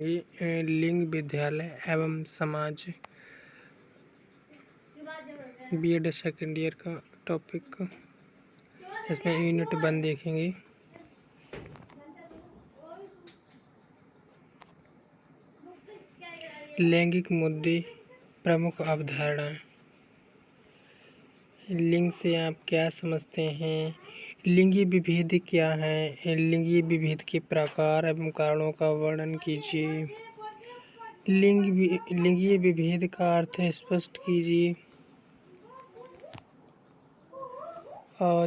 ये लिंग विद्यालय एवं समाज बीएड सेकेंड ईयर का टॉपिक। इसमें यूनिट 1 देखेंगे। लैंगिक मुद्दे, प्रमुख अवधारणाएं। लिंग से आप क्या समझते हैं? लिंगी विभेद क्या है? लिंगी विभेद के प्रकार एवं कारणों का वर्णन कीजिए। लिंगीय विभेद का अर्थ स्पष्ट कीजिए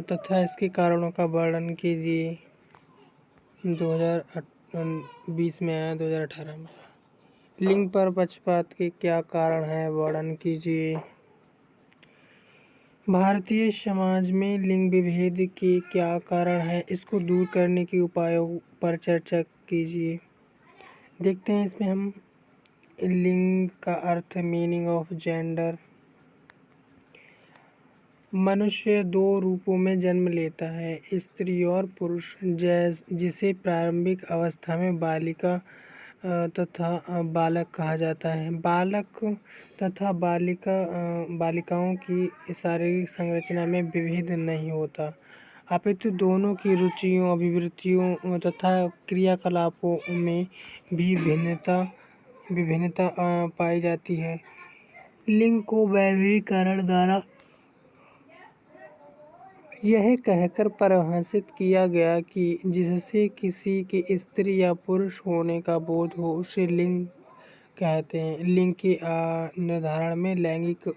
तथा इसके कारणों का वर्णन कीजिए। 2020 में आया, 2018 में। लिंग पर पक्षपात के क्या कारण है, वर्णन कीजिए। भारतीय समाज में लिंग विभेद के क्या कारण है, इसको दूर करने के उपायों पर चर्चा कीजिए। देखते हैं इसमें हम लिंग का अर्थ, मीनिंग ऑफ जेंडर। मनुष्य 2 रूपों में जन्म लेता है, स्त्री और पुरुष। जिसे प्रारंभिक अवस्था में बालिका तथा बालक कहा जाता है। बालक तथा बालिकाओं की शारीरिक संरचना में विभेद नहीं होता, अपितु दोनों की रुचियों, अभिवृत्तियों तथा क्रियाकलापों में भी विभिन्नता पाई जाती है। लिंग को वैश्वीकरण द्वारा यह कहकर परिभाषित किया गया कि जिससे किसी के स्त्री या पुरुष होने का बोध हो, उसे लिंग कहते हैं। लिंग के निर्धारण में लैंगिक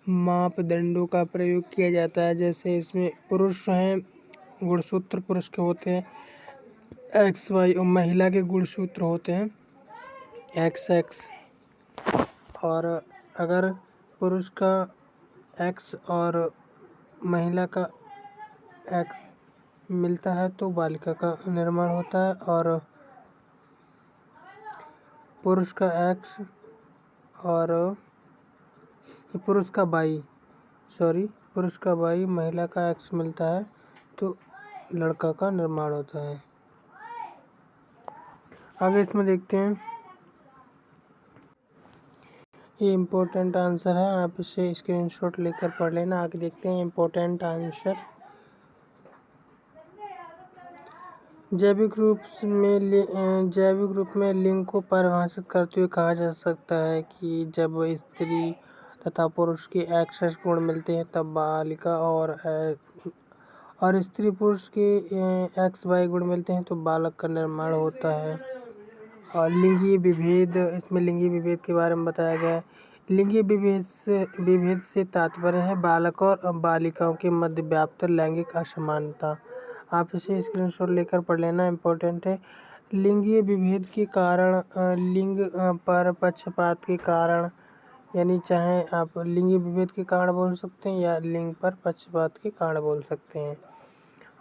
मापदंडों का प्रयोग किया जाता है। जैसे इसमें पुरुष हैं, गुणसूत्र पुरुष के होते हैं XY, और महिला के गुणसूत्र होते हैं XX। और अगर पुरुष का X और महिला का X मिलता है तो बालिका का निर्माण होता है, और पुरुष का X और पुरुष का Y, महिला का X मिलता है तो लड़का का निर्माण होता है। आगे इसमें देखते हैं, ये इम्पोर्टेंट आंसर है, आप इसे स्क्रीनशॉट लेकर पढ़ लेना। आगे देखते हैं इम्पोर्टेंट आंसर। जैविक रूप में लिंग को परिभाषित करते हुए कहा जा सकता है कि जब स्त्री तथा पुरुष के XS गुण मिलते हैं तब बालिका और स्त्री पुरुष के XY गुण मिलते हैं तो बालक का निर्माण होता है। और लिंगीय विभेद, इसमें लिंगीय विभेद के बारे में बताया गया है। लिंगीय विभेद से तात्पर्य है बालक और बालिकाओं के मध्य व्याप्त लैंगिक असमानता। आप इसे स्क्रीनशॉट लेकर पढ़ लेना, इम्पोर्टेंट है। लिंगीय विभेद के कारण, लिंग पर पक्षपात के कारण, यानी चाहे आप लिंगीय विभेद के कारण बोल सकते हैं या लिंग पर पक्षपात के कारण बोल सकते हैं।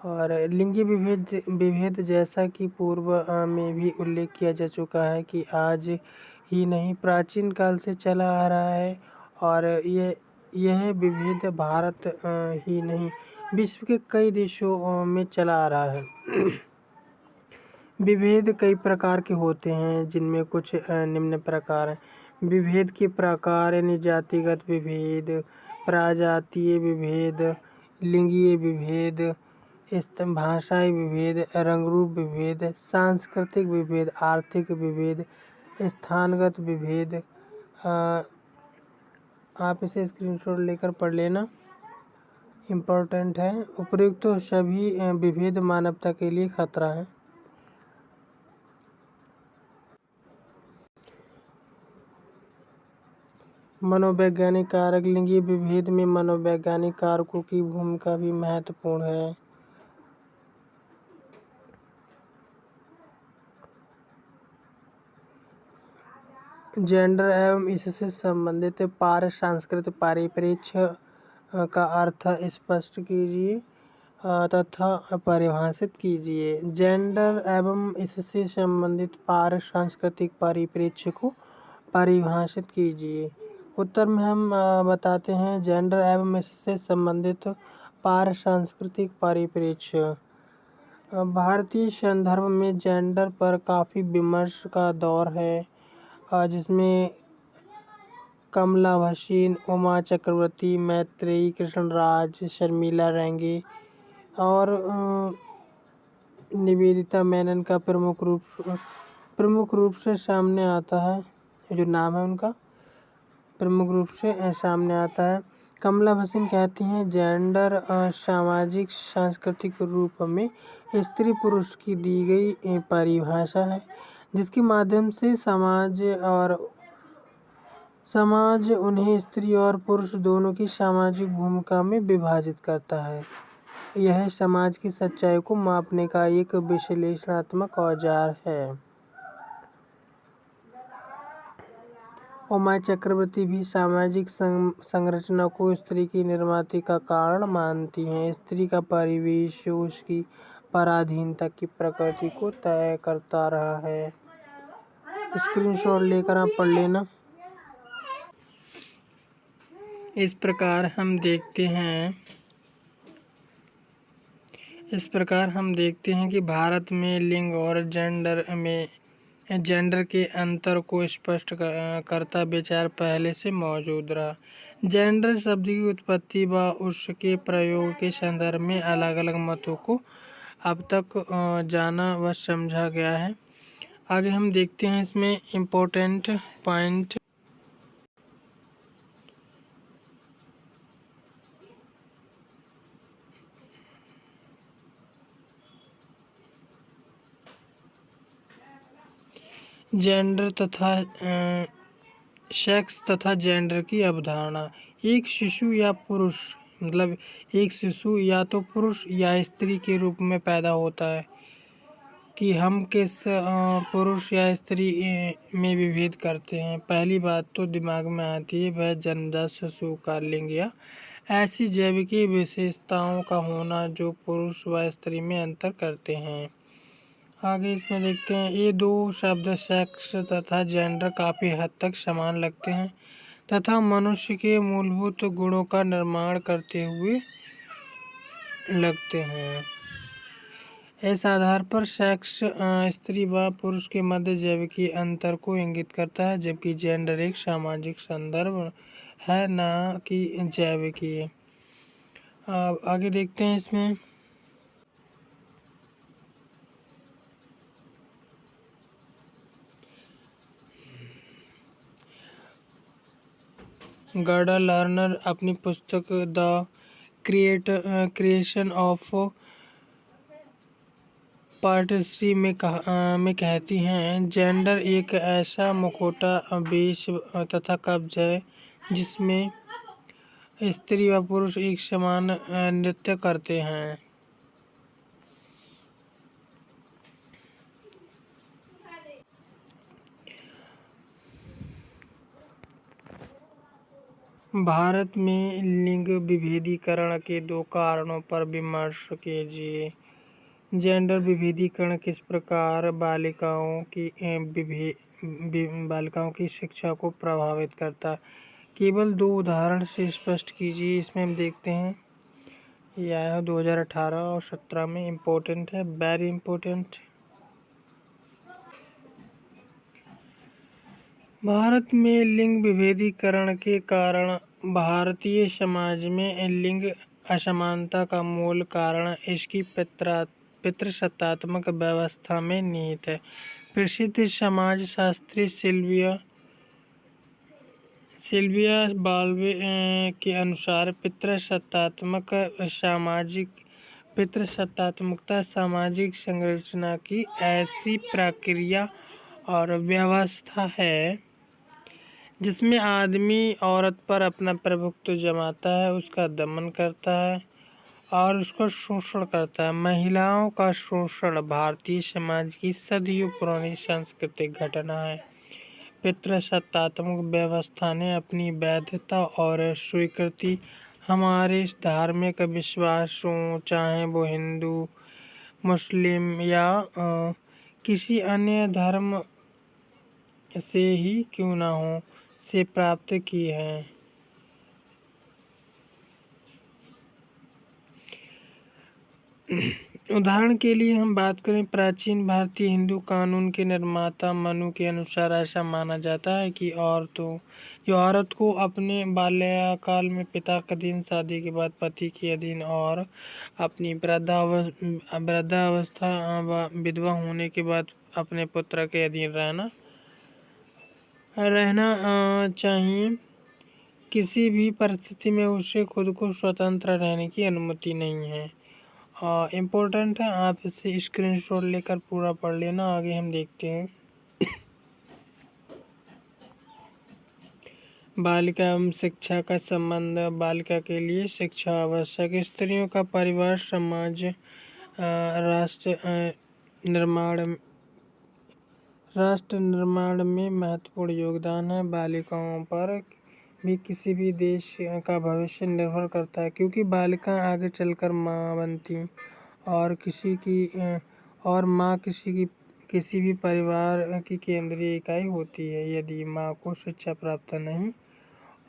और लिंगीय विभेद जैसा कि पूर्व में भी उल्लेख किया जा चुका है कि आज ही नहीं, प्राचीन काल से चला आ रहा है। और यह विभेद भारत ही नहीं, विश्व के कई देशों में चला आ रहा है। विभेद कई प्रकार के होते हैं, जिनमें कुछ निम्न प्रकार हैं। विभेद के प्रकार यानी जातिगत विभेद, प्राजातीय विभेद, लिंगीय विभेद, भाषाई विभेद, रंगरूप विभेद, सांस्कृतिक विभेद, आर्थिक विभेद, स्थानगत विभेद। आप इसे स्क्रीनशॉट लेकर पढ़ लेना, इम्पोर्टेंट है। उपयुक्त तो सभी विभेद मानवता के लिए खतरा है। मनोवैज्ञानिक कारक। लिंगीय विभेद में मनोवैज्ञानिक कारकों की भूमिका भी महत्वपूर्ण है। जेंडर एवं इससे संबंधित पार सांस्कृतिक परिप्रेक्ष्य का अर्थ स्पष्ट कीजिए तथा परिभाषित कीजिए। जेंडर एवं इससे संबंधित पार सांस्कृतिक परिप्रेक्ष्य को परिभाषित कीजिए। उत्तर में हम बताते हैं, जेंडर एवं इससे संबंधित पार सांस्कृतिक परिप्रेक्ष्य भारतीय संदर्भ में जेंडर पर काफ़ी विमर्श का दौर है, जिसमें कमला भसीन, उमा चक्रवर्ती, मैत्रेयी कृष्णराज, शर्मिला रैंगे और निवेदिता मेनन का प्रमुख रूप से सामने आता है। जो नाम है उनका प्रमुख रूप से सामने आता है। कमला भसीन कहती हैं, जेंडर सामाजिक सांस्कृतिक रूप में स्त्री पुरुष की दी गई परिभाषा है, जिसके माध्यम से समाज उन्हें स्त्री और पुरुष दोनों की सामाजिक भूमिका में विभाजित करता है। यह समाज की सच्चाई को मापने का एक विश्लेषणात्मक औजार है। उमा चक्रवर्ती भी सामाजिक संरचना को स्त्री की निर्मिती का कारण मानती हैं। स्त्री का परिवेश उसकी पराधीनता की प्रकृति को तय करता रहा है। स्क्रीनशॉट लेकर आप पढ़ लेना। इस प्रकार हम देखते हैं कि भारत में लिंग और जेंडर के अंतर को स्पष्ट करता विचार पहले से मौजूद रहा। जेंडर शब्द की उत्पत्ति व उसके प्रयोग के संदर्भ में अलग अलग मतों को अब तक जाना व समझा गया है। आगे हम देखते हैं इसमें इम्पोर्टेंट पॉइंट। जेंडर तथा सेक्स तथा जेंडर की अवधारणा। एक शिशु या तो पुरुष या स्त्री के रूप में पैदा होता है कि हम किस पुरुष या स्त्री में विभेद करते हैं। पहली बात तो दिमाग में आती है वह जन्मजात शिशु का लिंग या ऐसी जैविक विशेषताओं का होना जो पुरुष व स्त्री में अंतर करते हैं। आगे इसमें देखते हैं, ये दो शब्द सेक्स तथा जेंडर काफ़ी हद तक समान लगते हैं तथा मनुष्य के मूलभूत गुणों का निर्माण करते हुए लगते हैं। इस आधार पर सेक्स स्त्री व पुरुष के मध्य जैविकी अंतर को इंगित करता है, जबकि जेंडर एक सामाजिक संदर्भ है, न कि जैविकी। आगे देखते हैं इसमें गर्डा लर्नर अपनी पुस्तक द क्रिएशन ऑफ पार्टिस्ट्री में कहती हैं, जेंडर एक ऐसा मुखौटा, वेश तथा कब्ज है जिसमें स्त्री व पुरुष एक समान नृत्य करते हैं। भारत में लिंग विभेदीकरण के दो कारणों पर विमर्श कीजिए। जेंडर विभेदीकरण किस प्रकार बालिकाओं की शिक्षा को प्रभावित करता है, केवल दो उदाहरण से स्पष्ट कीजिए। इसमें हम देखते हैं, यह 2018 और 17 में इम्पोर्टेंट है, वेरी इम्पोर्टेंट। भारत में लिंग विभेदीकरण के कारण भारतीय समाज में लिंग असमानता का मूल कारण इसकी पितृसत्तात्मक व्यवस्था में निहित है। प्रसिद्ध समाजशास्त्री सिल्विया बाल्वे के अनुसार पितृसत्तात्मकता सामाजिक संरचना की ऐसी प्रक्रिया और व्यवस्था है जिसमें आदमी औरत पर अपना प्रभुत्व जमाता है, उसका दमन करता है और उसका शोषण करता है। महिलाओं का शोषण भारतीय समाज की सदियों पुरानी सांस्कृतिक घटना है। पितृसत्तात्मक व्यवस्था ने अपनी वैधता और स्वीकृति हमारे धार्मिक विश्वासों, चाहे वो हिंदू, मुस्लिम या किसी अन्य धर्म से ही क्यों ना हो, से प्राप्त की है। उदाहरण के लिए हम बात करें, प्राचीन भारतीय हिंदू कानून के निर्माता मनु के अनुसार ऐसा माना जाता है कि औरत को अपने बाल्यकाल में पिता के अधीन, शादी के बाद पति के अधीन और अपनी वृद्धावस्था व विधवा होने के बाद अपने पुत्र के अधीन रहना चाहिए। किसी भी परिस्थिति में उसे खुद को स्वतंत्र रहने की अनुमति नहीं है। इम्पोर्टेंट है, आप इसे स्क्रीनशॉट लेकर पूरा पढ़ लेना। आगे हम देखते हैं, बालिका एवं शिक्षा का संबंध। बालिका के लिए शिक्षा आवश्यक। स्त्रियों का परिवार, समाज, राष्ट्र निर्माण में महत्वपूर्ण योगदान है। बालिकाओं पर भी किसी भी देश का भविष्य निर्भर करता है, क्योंकि बालिका आगे चलकर माँ बनती और माँ किसी भी परिवार की केंद्रीय इकाई होती है। यदि माँ को शिक्षा प्राप्त नहीं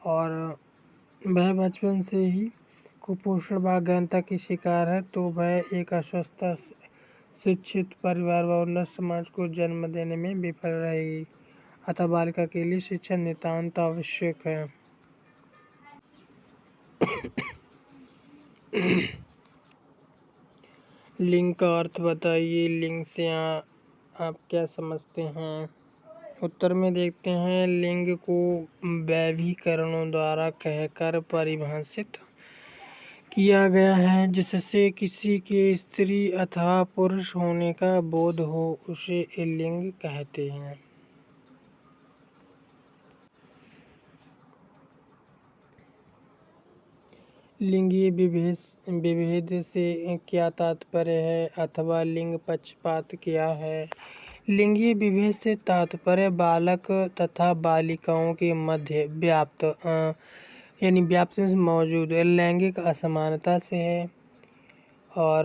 और वह बचपन से ही कुपोषण व अज्ञानता की शिकार है, तो वह एक अस्वस्थ, शिक्षित परिवार व उन्नत समाज को जन्म देने में विफल रहेगी। अतः बालिका के लिए शिक्षा नितांत आवश्यक है। लिंग का अर्थ बताइए। लिंग से आप क्या समझते हैं? उत्तर में देखते हैं, लिंग को वैभिकरणों द्वारा कहकर परिभाषित किया गया है, जिससे किसी के स्त्री अथवा पुरुष होने का बोध हो, उसे लिंग कहते हैं। लिंगीय विभेद से क्या तात्पर्य है अथवा लिंग पक्षपात क्या है? लिंगीय विभेद से तात्पर्य बालक तथा बालिकाओं के मध्य व्याप्त में मौजूद लैंगिक असमानता से है। और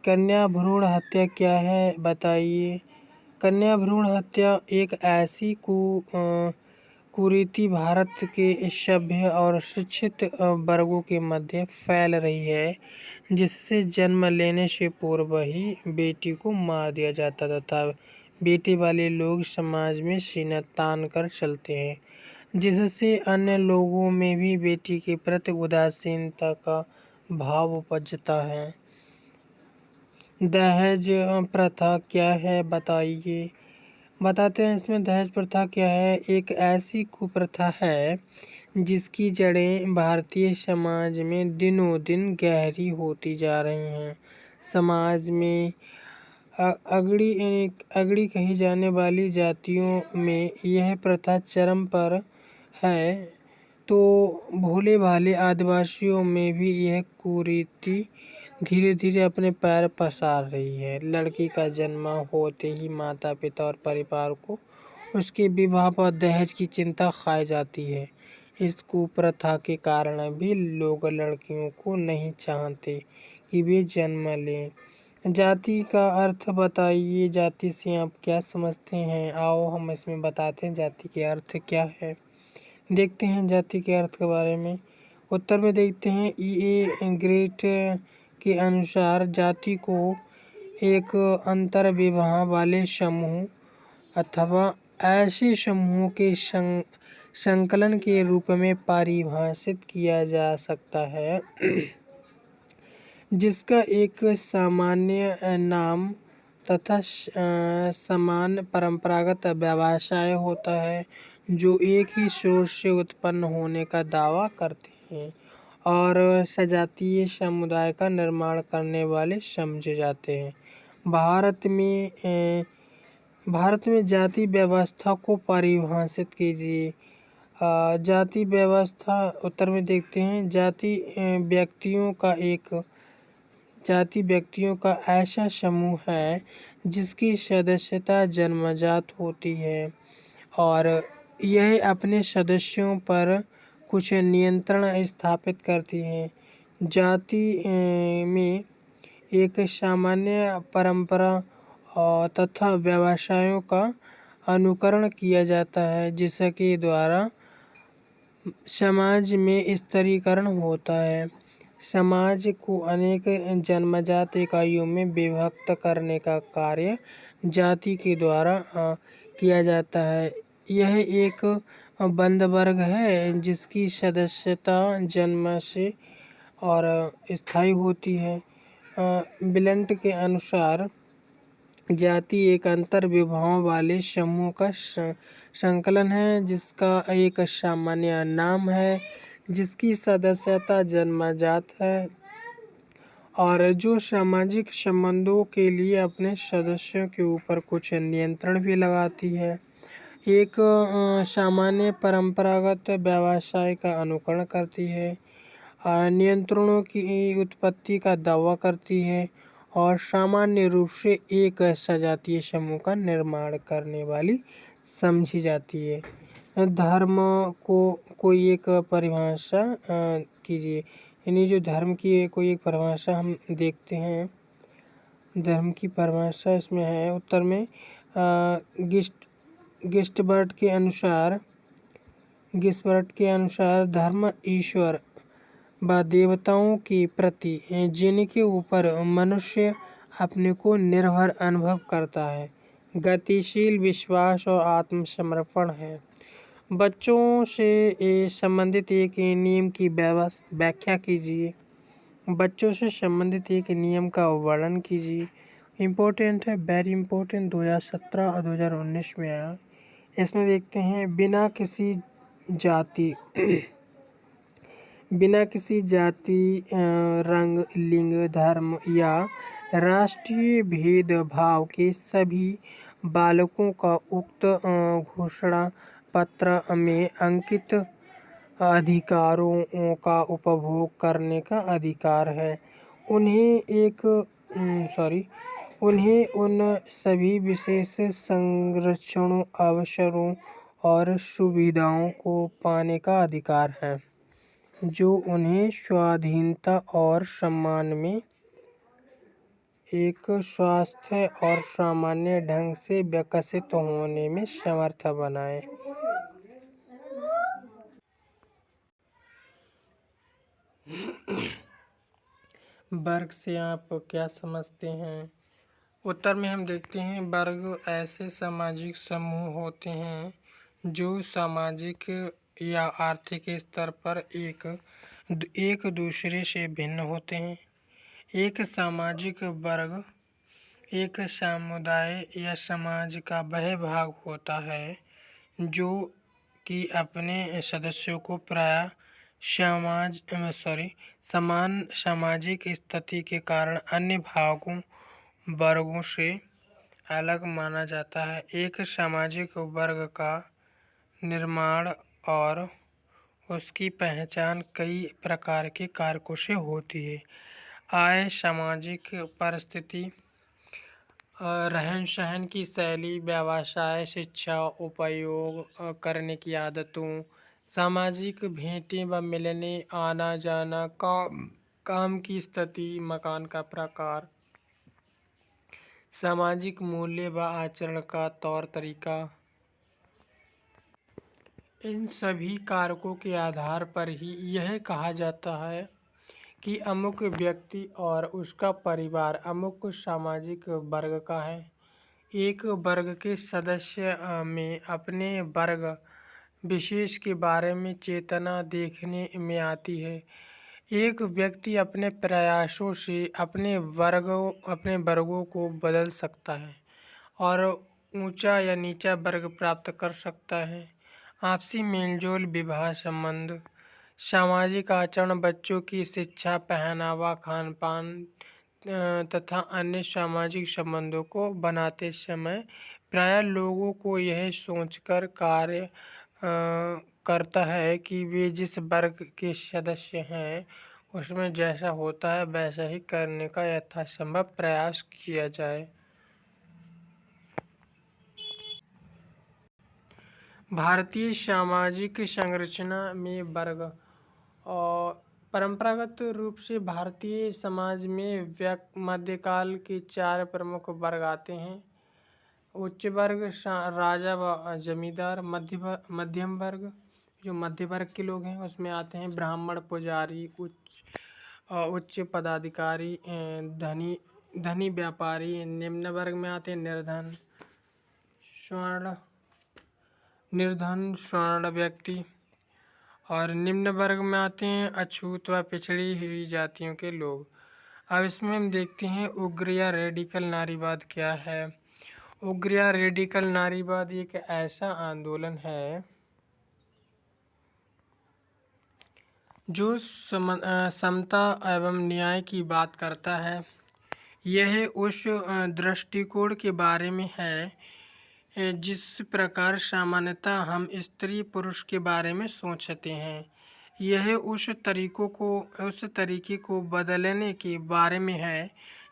कन्या भ्रूण हत्या क्या है बताइए। कन्या भ्रूण हत्या एक ऐसी कुरीति भारत के सभ्य और शिक्षित वर्गों के मध्य फैल रही है, जिससे जन्म लेने से पूर्व ही बेटी को मार दिया जाता तथा बेटे वाले लोग समाज में सीना तान कर चलते हैं, जिससे अन्य लोगों में भी बेटी के प्रति उदासीनता का भाव उपजता है। दहेज प्रथा क्या है बताइए। बताते हैं इसमें दहेज प्रथा क्या है। एक ऐसी कुप्रथा है जिसकी जड़ें भारतीय समाज में दिनों दिन गहरी होती जा रही हैं। समाज में अगड़ी कही जाने वाली जातियों में यह प्रथा चरम पर है, तो भोले भाले आदिवासियों में भी यह कुरीति धीरे धीरे अपने पैर पसार रही है। लड़की का जन्म होते ही माता पिता और परिवार को उसके विवाह पर दहेज की चिंता खाई जाती है। इस कुप्रथा के कारण भी लोग लड़कियों को नहीं चाहते कि वे जन्म लें। जाति का अर्थ बताइए। जाति से आप क्या समझते हैं? आओ हम इसमें बताते हैं जाति के अर्थ क्या है। देखते हैं जाति के अर्थ के बारे में। उत्तर में देखते हैं, E.A. ग्रेट के अनुसार जाति को एक अंतर विवाह वाले समूह अथवा ऐसे समूहों के संकलन के रूप में परिभाषित किया जा सकता है जिसका एक सामान्य नाम तथा समान परंपरागत व्यवसाय होता है, जो एक ही स्रोत से उत्पन्न होने का दावा करते हैं और सजातीय समुदाय का निर्माण करने वाले समझे जाते हैं। भारत में जाति व्यवस्था को परिभाषित कीजिए। जाति व्यवस्था, उत्तर में देखते हैं, जाति व्यक्तियों का ऐसा समूह है जिसकी सदस्यता जन्मजात होती है और यह अपने सदस्यों पर कुछ नियंत्रण स्थापित करती है। जाति में एक सामान्य परंपरा तथा व्यवसायों का अनुकरण किया जाता है, जिसके द्वारा समाज में स्तरीकरण होता है। समाज को अनेक जन्मजात इकाइयों में विभक्त करने का कार्य जाति के द्वारा किया जाता है। यह एक बंद वर्ग है जिसकी सदस्यता जन्म से और स्थायी होती है। ब्लंट के अनुसार जाति एक अंतर विभागों वाले समूह का संकलन है जिसका एक सामान्य नाम है, जिसकी सदस्यता जन्मजात है और जो सामाजिक संबंधों के लिए अपने सदस्यों के ऊपर कुछ नियंत्रण भी लगाती है। एक सामान्य परंपरागत व्यवसाय का अनुकरण करती है, नियंत्रणों की उत्पत्ति का दावा करती है और सामान्य रूप से एक सजातीय समूह का निर्माण करने वाली समझी जाती है। धर्म को कोई एक परिभाषा कीजिए, यानी जो धर्म की कोई एक परिभाषा हम देखते हैं। धर्म की परिभाषा इसमें है उत्तर में गिस्टबर्ट के अनुसार धर्म ईश्वर व देवताओं के प्रति जिनके ऊपर मनुष्य अपने को निर्भर अनुभव करता है, गतिशील विश्वास और आत्मसमर्पण है। बच्चों से संबंधित एक नियम की व्याख्या कीजिए। बच्चों से संबंधित एक नियम का वर्णन कीजिए। इम्पोर्टेंट है, वेरी इम्पोर्टेंट, 2017 और 2019 में आया। इसमें देखते हैं बिना किसी जाति, रंग, लिंग, धर्म या राष्ट्रीय भेदभाव के सभी बालकों का उक्त घोषणा पत्र में अंकित अधिकारों का उपभोग करने का अधिकार है। उन्हें उन सभी विशेष संरक्षणों, अवसरों और सुविधाओं को पाने का अधिकार है जो उन्हें स्वाधीनता और सम्मान में एक स्वस्थ और सामान्य ढंग से विकसित होने में समर्थ बनाए। वर्ग से आप क्या समझते हैं? उत्तर में हम देखते हैं वर्ग ऐसे सामाजिक समूह होते हैं जो सामाजिक या आर्थिक स्तर पर एक दूसरे से भिन्न होते हैं। एक सामाजिक वर्ग एक समुदाय या समाज का वह भाग होता है जो कि अपने सदस्यों को प्रायः समान सामाजिक स्थिति के कारण अन्य वर्गों से अलग माना जाता है। एक सामाजिक वर्ग का निर्माण और उसकी पहचान कई प्रकार के कारकों से होती है। आय, सामाजिक परिस्थिति, रहन सहन की शैली, व्यवसाय, शिक्षा, उपयोग करने की आदतों, सामाजिक भेंटें व मिलने आना जाना, काम की स्थिति, मकान का प्रकार, सामाजिक मूल्य व आचरण का तौर तरीका। इन सभी कारकों के आधार पर ही यह कहा जाता है कि अमुक व्यक्ति और उसका परिवार अमुक सामाजिक वर्ग का है। एक वर्ग के सदस्य में अपने वर्ग विशेष के बारे में चेतना देखने में आती है। एक व्यक्ति अपने प्रयासों से अपने वर्गों को बदल सकता है और ऊंचा या नीचा वर्ग प्राप्त कर सकता है। आपसी मेलजोल, विवाह संबंध, सामाजिक आचरण, बच्चों की शिक्षा, पहनावा, खान पान तथा अन्य सामाजिक संबंधों को बनाते समय प्रायः लोगों को यह सोचकर कार्य करता है कि वे जिस वर्ग के सदस्य हैं उसमें जैसा होता है वैसा ही करने का यथासंभव प्रयास किया जाए। भारतीय सामाजिक संरचना में वर्ग और परंपरागत रूप से भारतीय समाज में मध्यकाल के 4 प्रमुख वर्ग आते हैं। उच्च वर्ग राजा व जमींदार, मध्यम वर्ग जो मध्य वर्ग के लोग हैं उसमें आते हैं ब्राह्मण, पुजारी, उच्च पदाधिकारी, धनी धनी व्यापारी। निम्न वर्ग में आते हैं स्वर्ण निर्धन स्वर्ण व्यक्ति। और निम्न वर्ग में आते हैं अछूत व पिछड़ी हुई जातियों के लोग। अब इसमें हम देखते हैं उग्र या रेडिकल नारीवाद क्या है। उग्र या रेडिकल नारीवाद एक ऐसा आंदोलन है जो समता एवं न्याय की बात करता है। यह उस दृष्टिकोण के बारे में है जिस प्रकार सामान्यतः हम स्त्री पुरुष के बारे में सोचते हैं। यह उस तरीके को बदलने के बारे में है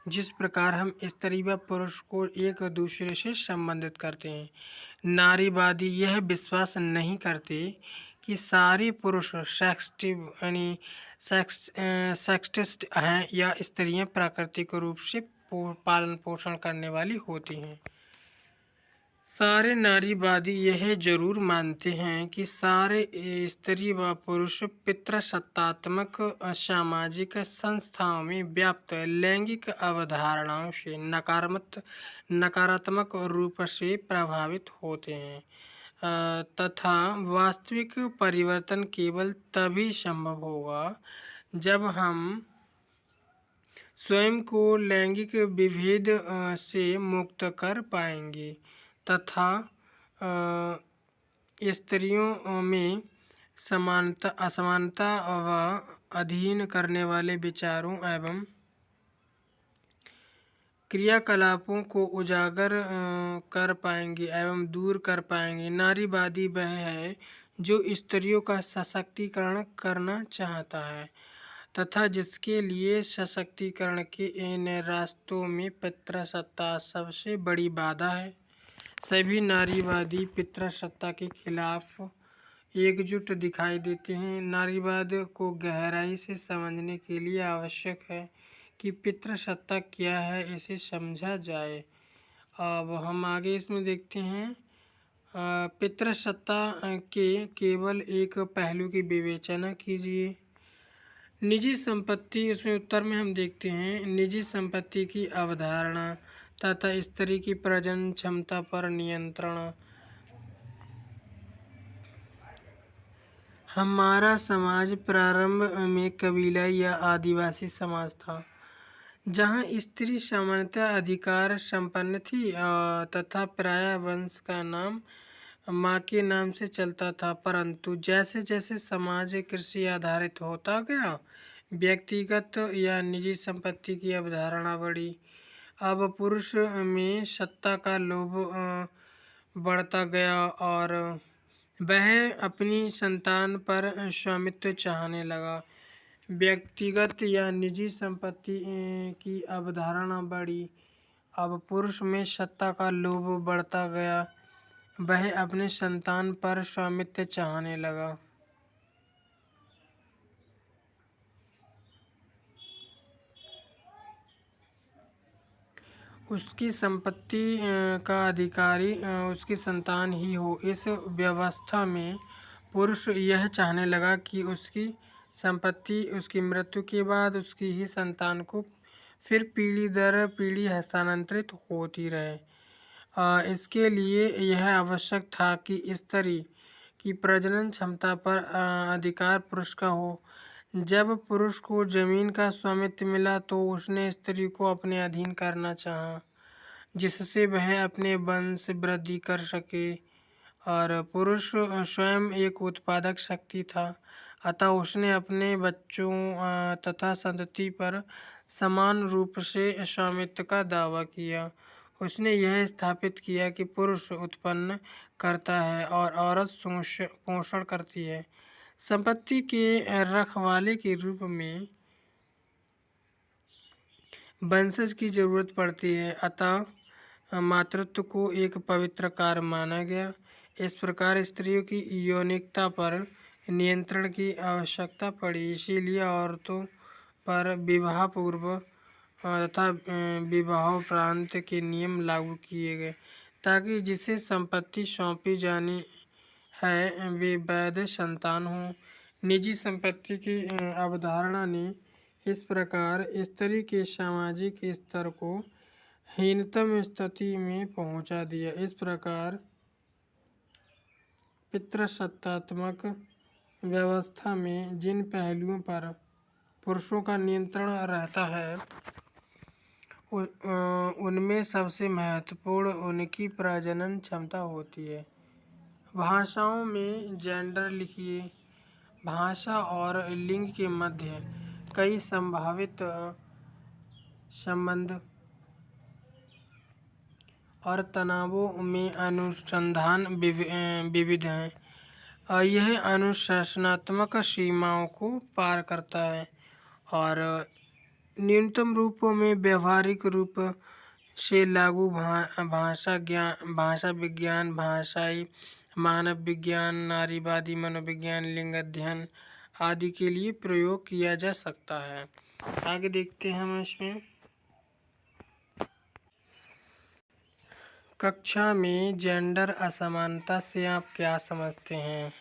जिस प्रकार हम स्त्री व पुरुष को एक दूसरे से संबंधित करते हैं। नारीवादी यह विश्वास नहीं करते कि सारे पुरुष सेक्सिस्ट हैं या स्त्रियां प्राकृतिक रूप से पालन पोषण करने वाली होती हैं। सारे नारीवादी यह जरूर मानते हैं कि सारे स्त्री व पुरुष पितृसत्तात्मक सामाजिक संस्थाओं में व्याप्त लैंगिक अवधारणाओं से नकारात्मक रूप से प्रभावित होते हैं तथा वास्तविक परिवर्तन केवल तभी संभव होगा जब हम स्वयं को लैंगिक विभेद से मुक्त कर पाएंगे तथा स्त्रियों में असमानता व अधीन करने वाले विचारों एवं क्रियाकलापों को उजागर कर पाएंगे एवं दूर कर पाएंगे। नारीवादी वह है जो स्त्रियों का सशक्तिकरण करना चाहता है तथा जिसके लिए सशक्तिकरण के इन रास्तों में पितृसत्ता सबसे बड़ी बाधा है। सभी नारीवादी पितृसत्ता के खिलाफ एकजुट दिखाई देते हैं। नारीवाद को गहराई से समझने के लिए आवश्यक है कि पितृसत्ता क्या है, इसे समझा जाए। अब हम आगे इसमें देखते हैं पितृसत्ता के केवल एक पहलू की विवेचना कीजिए। निजी संपत्ति, उसमें उत्तर में हम देखते हैं निजी संपत्ति की अवधारणा तथा स्त्री की प्रजनन क्षमता पर नियंत्रण। हमारा समाज प्रारंभ में कबीलाई या आदिवासी समाज था जहाँ स्त्री सामान्यतः अधिकार संपन्न थी तथा प्रायः वंश का नाम माँ के नाम से चलता था। परंतु जैसे जैसे समाज कृषि आधारित होता गया, व्यक्तिगत या निजी संपत्ति की अवधारणा बढ़ी। अब पुरुष में सत्ता का लोभ बढ़ता गया और वह अपनी संतान पर स्वामित्व चाहने लगा। व्यक्तिगत या निजी संपत्ति की अवधारणा बढ़ी। अब पुरुष में सत्ता का लोभ बढ़ता गया, वह अपने संतान पर स्वामित्व चाहने लगा। उसकी संपत्ति का अधिकारी उसकी संतान ही हो। इस व्यवस्था में पुरुष यह चाहने लगा कि उसकी संपत्ति उसकी मृत्यु के बाद उसकी ही संतान को फिर पीढ़ी दर पीढ़ी हस्तांतरित होती रहे। इसके लिए यह आवश्यक था कि स्त्री की प्रजनन क्षमता पर अधिकार पुरुष का हो। जब पुरुष को जमीन का स्वामित्व मिला तो उसने स्त्री को अपने अधीन करना चाहा, जिससे वह अपने वंश वृद्धि कर सके। और पुरुष स्वयं एक उत्पादक शक्ति था, अतः उसने अपने बच्चों तथा संतति पर समान रूप से स्वामित्व का दावा किया। उसने यह स्थापित किया कि पुरुष उत्पन्न करता है और औरत पोषण करती है। संपत्ति के रखवाले के रूप में वंशज की जरूरत पड़ती है, अतः मातृत्व को एक पवित्र कार्य माना गया। इस प्रकार स्त्रियों की यौनिकता पर नियंत्रण की आवश्यकता पड़ी। इसीलिए औरतों पर विवाह पूर्व तथा विवाहोपरांत के नियम लागू किए गए ताकि जिसे संपत्ति सौंपी जानी है वे वैध संतान हों। निजी संपत्ति की अवधारणा ने इस प्रकार स्त्री के सामाजिक स्तर को हीनतम स्थिति में पहुंचा दिया। इस प्रकार पितृसत्तात्मक व्यवस्था में जिन पहलुओं पर पुरुषों का नियंत्रण रहता है उनमें सबसे महत्वपूर्ण उनकी प्रजनन क्षमता होती है। भाषाओं में जेंडर लिखिए। भाषा और लिंग के मध्य कई संभावित संबंध और तनावों में अनुसंधान विविध हैं। यह अनुशासनात्मक सीमाओं को पार करता है और न्यूनतम रूपों में व्यवहारिक रूप से लागू भाषा विज्ञान, भाषाई मानव विज्ञान, नारीवादी मनोविज्ञान, लिंग अध्ययन आदि के लिए प्रयोग किया जा सकता है। आगे देखते हैं हम इसमें। कक्षा में जेंडर असमानता से आप क्या समझते हैं?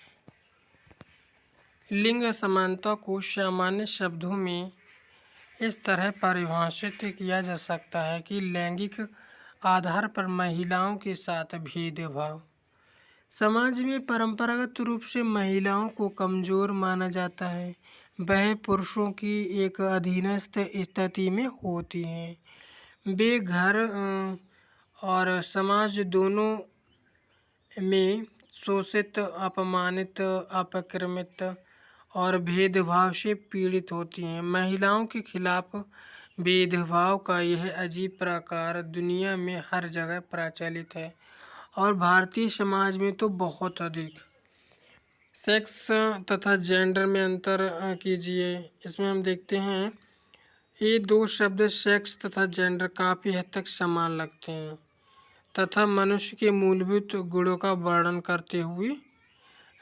लिंग असमानता को सामान्य शब्दों में इस तरह परिभाषित किया जा सकता है कि लैंगिक आधार पर महिलाओं के साथ भेदभाव। समाज में परंपरागत रूप से महिलाओं को कमजोर माना जाता है। वह पुरुषों की एक अधीनस्थ स्थिति में होती हैं। वे घर और समाज दोनों में शोषित, अपमानित, अपक्रमित और भेदभाव से पीड़ित होती हैं। महिलाओं के खिलाफ भेदभाव का यह अजीब प्रकार दुनिया में हर जगह प्रचलित है और भारतीय समाज में तो बहुत अधिक। सेक्स तथा जेंडर में अंतर कीजिए। इसमें हम देखते हैं ये दो शब्द सेक्स तथा जेंडर काफ़ी हद तक समान लगते हैं तथा मनुष्य के मूलभूत गुणों का वर्णन करते हुए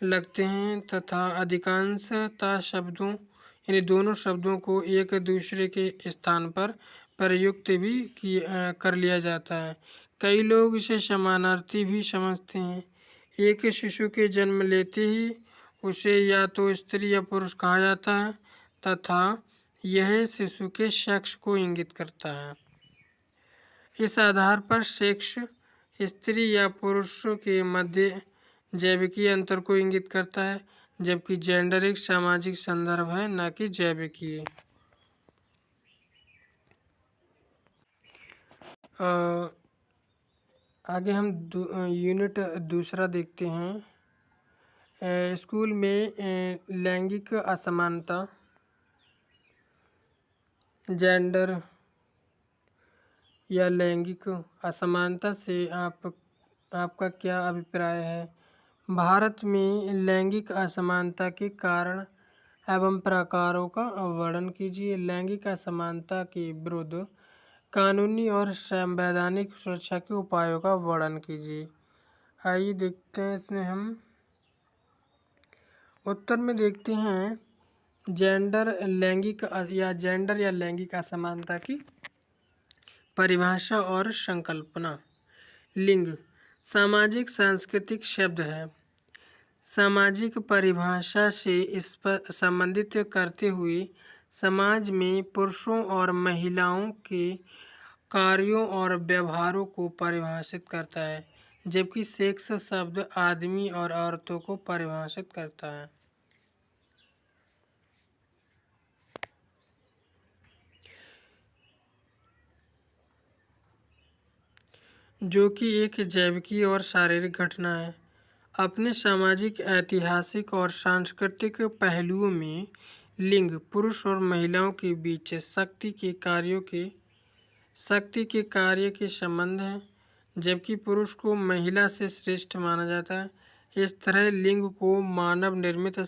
लगते हैं तथा अधिकांशतः शब्दों यानी दोनों शब्दों को एक दूसरे के स्थान पर प्रयुक्त भी कर लिया जाता है। कई लोग इसे समानार्थी भी समझते हैं। एक शिशु के जन्म लेते ही उसे या तो स्त्री या पुरुष कहा जाता है तथा यह शिशु के सेक्स को इंगित करता है। इस आधार पर सेक्स स्त्री या पुरुष के मध्य जैविकीय अंतर को इंगित करता है, जबकि जेंडर एक सामाजिक संदर्भ है, न कि जैविकीय। आगे हम यूनिट दूसरा देखते हैं। स्कूल में लैंगिक असमानता, जेंडर या लैंगिक असमानता से आपका क्या अभिप्राय है? भारत में लैंगिक असमानता के कारण एवं प्रकारों का वर्णन कीजिए। लैंगिक असमानता के विरुद्ध कानूनी और संवैधानिक सुरक्षा के उपायों का वर्णन कीजिए। आइए देखते हैं इसमें हम उत्तर में देखते हैं जेंडर या लैंगिक असमानता की परिभाषा और संकल्पना। लिंग सामाजिक सांस्कृतिक शब्द है। सामाजिक परिभाषा से संबंधित करते हुए समाज में पुरुषों और महिलाओं के कार्यों और व्यवहारों को परिभाषित करता है, जबकि सेक्स शब्द आदमी और औरतों को परिभाषित करता है। जो कि एक जैविकीय और शारीरिक घटना है। अपने सामाजिक, ऐतिहासिक और सांस्कृतिक पहलुओं में लिंग पुरुष और महिलाओं के बीच शक्ति के कार्य के संबंध है, जबकि पुरुष को महिला से श्रेष्ठ माना जाता है। इस तरह लिंग को मानव निर्मित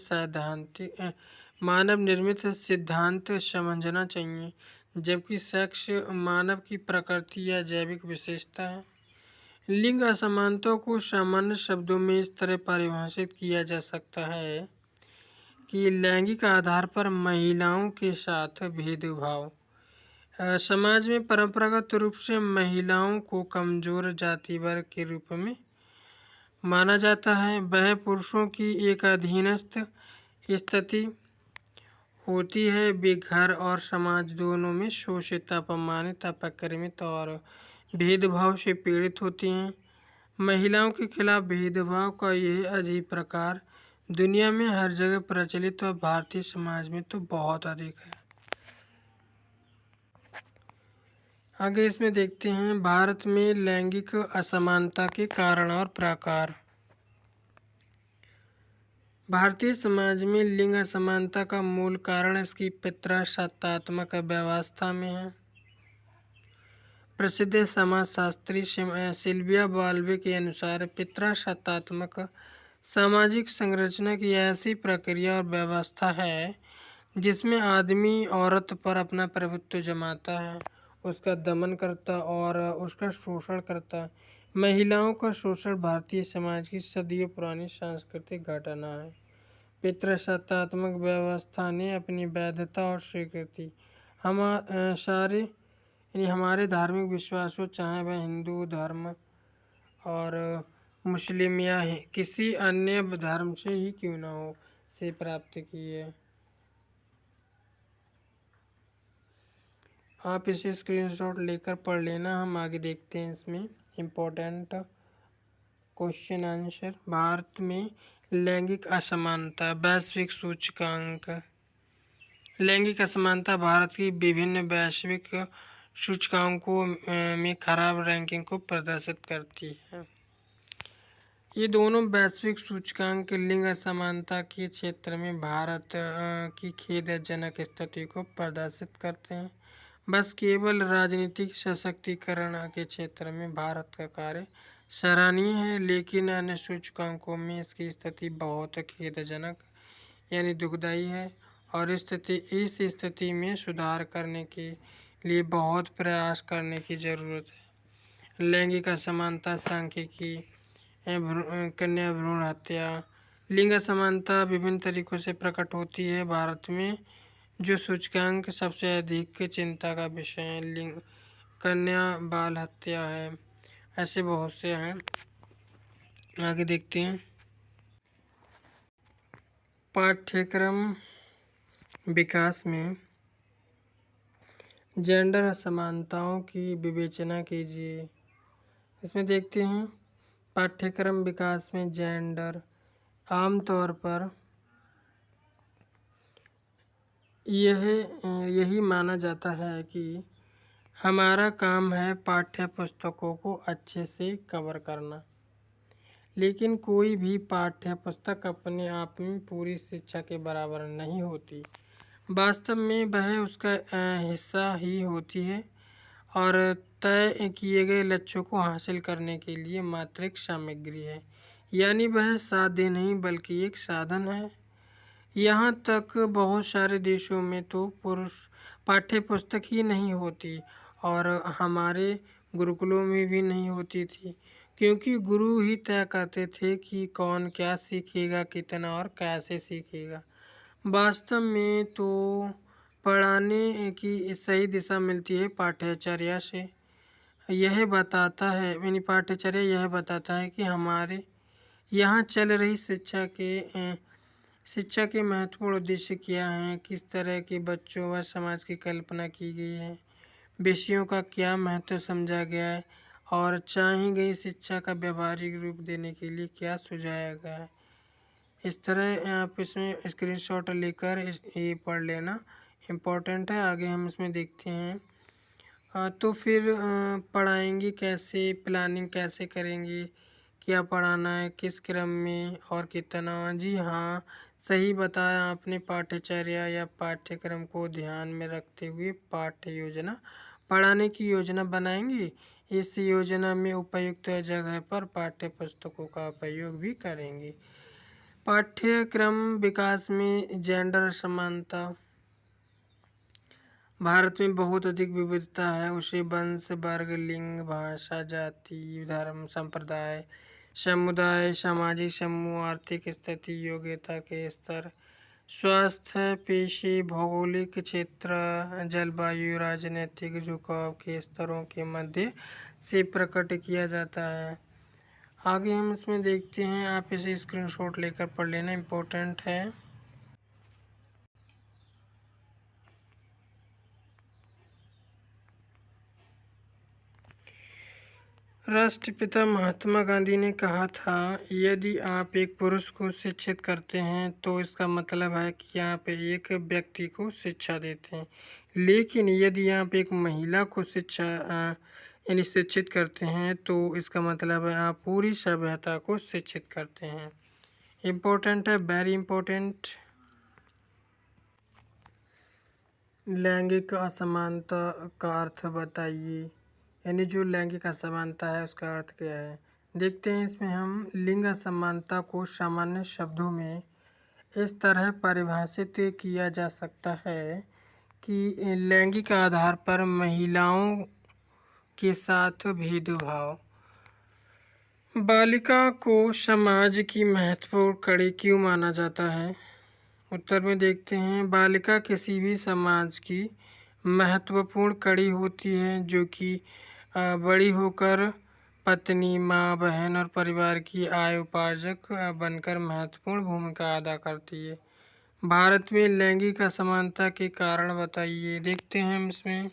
सिद्धांत समझना चाहिए, जबकि सेक्स मानव की प्रकृति या जैविक विशेषता है। लिंग असमानता को सामान्य शब्दों में इस तरह परिभाषित किया जा सकता है कि लैंगिक आधार पर महिलाओं के साथ भेदभाव। समाज में परंपरागत रूप से महिलाओं को कमजोर जाति वर्ग के रूप में माना जाता है। वह पुरुषों की एक अधीनस्थ स्थिति होती है, वे घर और समाज दोनों में शोषित, अपमानित, अपक्रमित और भेदभाव से पीड़ित होती हैं। महिलाओं के खिलाफ भेदभाव का यह अजीब प्रकार दुनिया में हर जगह प्रचलित और भारतीय समाज में तो बहुत अधिक है। आगे इसमें देखते हैं भारत में लैंगिक असमानता के कारण और प्रकार। भारतीय समाज में लिंग असमानता का मूल कारण इसकी पितृसत्तात्मक व्यवस्था में है। प्रसिद्ध समाजशास्त्री सिल्विया बाल्वे के अनुसार पितृसत्तात्मक सामाजिक संरचना की ऐसी प्रक्रिया और व्यवस्था है जिसमें आदमी औरत पर अपना प्रभुत्व जमाता है, उसका दमन करता और उसका शोषण करता। महिलाओं का शोषण भारतीय समाज की सदियों पुरानी सांस्कृतिक घटना है। पितृसत्तात्मक व्यवस्था ने अपनी वैधता और स्वीकृति हमारे धार्मिक विश्वासों, चाहे वह हिंदू धर्म और मुस्लिम या किसी अन्य धर्म से ही क्यों ना हो, से प्राप्त की है। आप इसे स्क्रीनशॉट लेकर पढ़ लेना। हम आगे देखते हैं इसमें इम्पोर्टेंट क्वेश्चन आंसर। भारत में लैंगिक असमानता वैश्विक सूचकांक। लैंगिक असमानता भारत की विभिन्न वैश्विक सूचकांकों में खराब रैंकिंग को प्रदर्शित करती है। ये दोनों वैश्विक सूचकांक लिंग असमानता के क्षेत्र में भारत की खेदजनक स्थिति को प्रदर्शित करते हैं। बस केवल राजनीतिक सशक्तिकरण के क्षेत्र में भारत का कार्य सराहनीय है, लेकिन अन्य सूचकांकों में इसकी स्थिति बहुत खेदजनक यानी दुखदायी है और इस स्थिति में सुधार करने के लिए बहुत प्रयास करने की ज़रूरत है। लैंगिक असमानता, सांख्यिकी, कन्या भ्रूण हत्या। लिंग असमानता विभिन्न तरीकों से प्रकट होती है। भारत में जो सूचकांक सबसे अधिक चिंता का विषय है लिंग कन्या बाल हत्या है। ऐसे बहुत से हैं। आगे देखते हैं पाठ्यक्रम विकास में जेंडर असमानताओं की विवेचना कीजिए। इसमें देखते हैं पाठ्यक्रम विकास में जेंडर आमतौर पर यही माना जाता है कि हमारा काम है पाठ्य पुस्तकों को अच्छे से कवर करना, लेकिन कोई भी पाठ्य पुस्तक अपने आप में पूरी शिक्षा के बराबर नहीं होती। वास्तव में वह उसका हिस्सा ही होती है और तय किए गए लक्ष्यों को हासिल करने के लिए मात्र एक सामग्री है, यानी वह साध्य नहीं बल्कि एक साधन है। यहाँ तक बहुत सारे देशों में तो पुरुष पाठ्य पुस्तक ही नहीं होती और हमारे गुरुकुलों में भी नहीं होती थी, क्योंकि गुरु ही तय करते थे कि कौन क्या सीखेगा, कितना और कैसे सीखेगा। वास्तव में तो पढ़ाने की सही दिशा मिलती है पाठ्यचर्या से। यह बताता है पाठ्यचर्या यह बताता है कि हमारे यहाँ चल रही शिक्षा के महत्वपूर्ण उद्देश्य क्या हैं, किस तरह के बच्चों व समाज की कल्पना की गई है, विषयों का क्या महत्व समझा गया है और चाही गई शिक्षा का व्यवहारिक रूप देने के लिए क्या सुझाया गया है। इस तरह आप इसमें स्क्रीनशॉट लेकर ये पढ़ लेना, इम्पोर्टेंट है। आगे हम इसमें देखते हैं तो फिर पढ़ाएंगे कैसे, प्लानिंग कैसे करेंगे, क्या पढ़ाना है, किस क्रम में और कितना। जी हाँ, सही बताया आपने। पाठ्यचर्या या पाठ्यक्रम को ध्यान में रखते हुए पाठ्य योजना पढ़ाने की योजना बनाएंगे। इस योजना में उपयुक्त जगह पर पाठ्य पुस्तकों का उपयोग भी करेंगे। पाठ्यक्रम विकास में जेंडर समानता। भारत में बहुत अधिक विविधता है। उसे वंश, वर्ग, लिंग, भाषा, जाति, धर्म, संप्रदाय, समुदाय, सामाजिक समूह, आर्थिक स्थिति, योग्यता के स्तर, स्वास्थ्य, पेशे, भौगोलिक क्षेत्र, जलवायु, राजनीतिक झुकाव के स्तरों के मध्य से प्रकट किया जाता है। आगे हम इसमें देखते हैं, आप इसे स्क्रीनशॉट लेकर पढ़ लेना, इम्पोर्टेंट है। राष्ट्रपिता महात्मा गांधी ने कहा था, यदि आप एक पुरुष को शिक्षित करते हैं तो इसका मतलब है कि आप एक व्यक्ति को शिक्षा देते हैं, लेकिन यदि आप एक महिला को यानी शिक्षित करते हैं तो इसका मतलब है आप पूरी सभ्यता को शिक्षित करते हैं। इम्पोर्टेंट है, वेरी इम्पोर्टेंट। लैंगिक असमानता का अर्थ बताइए, यानी जो लैंगिक असमानता है उसका अर्थ क्या है। देखते हैं, इसमें हम लिंग असमानता को सामान्य शब्दों में इस तरह परिभाषित किया जा सकता है कि लैंगिक आधार पर महिलाओं के साथ भेदभाव। बालिका को समाज की महत्वपूर्ण कड़ी क्यों माना जाता है। उत्तर में देखते हैं, बालिका किसी भी समाज की महत्वपूर्ण कड़ी होती है जो कि बड़ी होकर पत्नी, माँ, बहन और परिवार की आय उपार्जक बनकर महत्वपूर्ण भूमिका अदा करती है। भारत में लैंगिक असमानता के कारण बताइए। देखते हैं हम इसमें,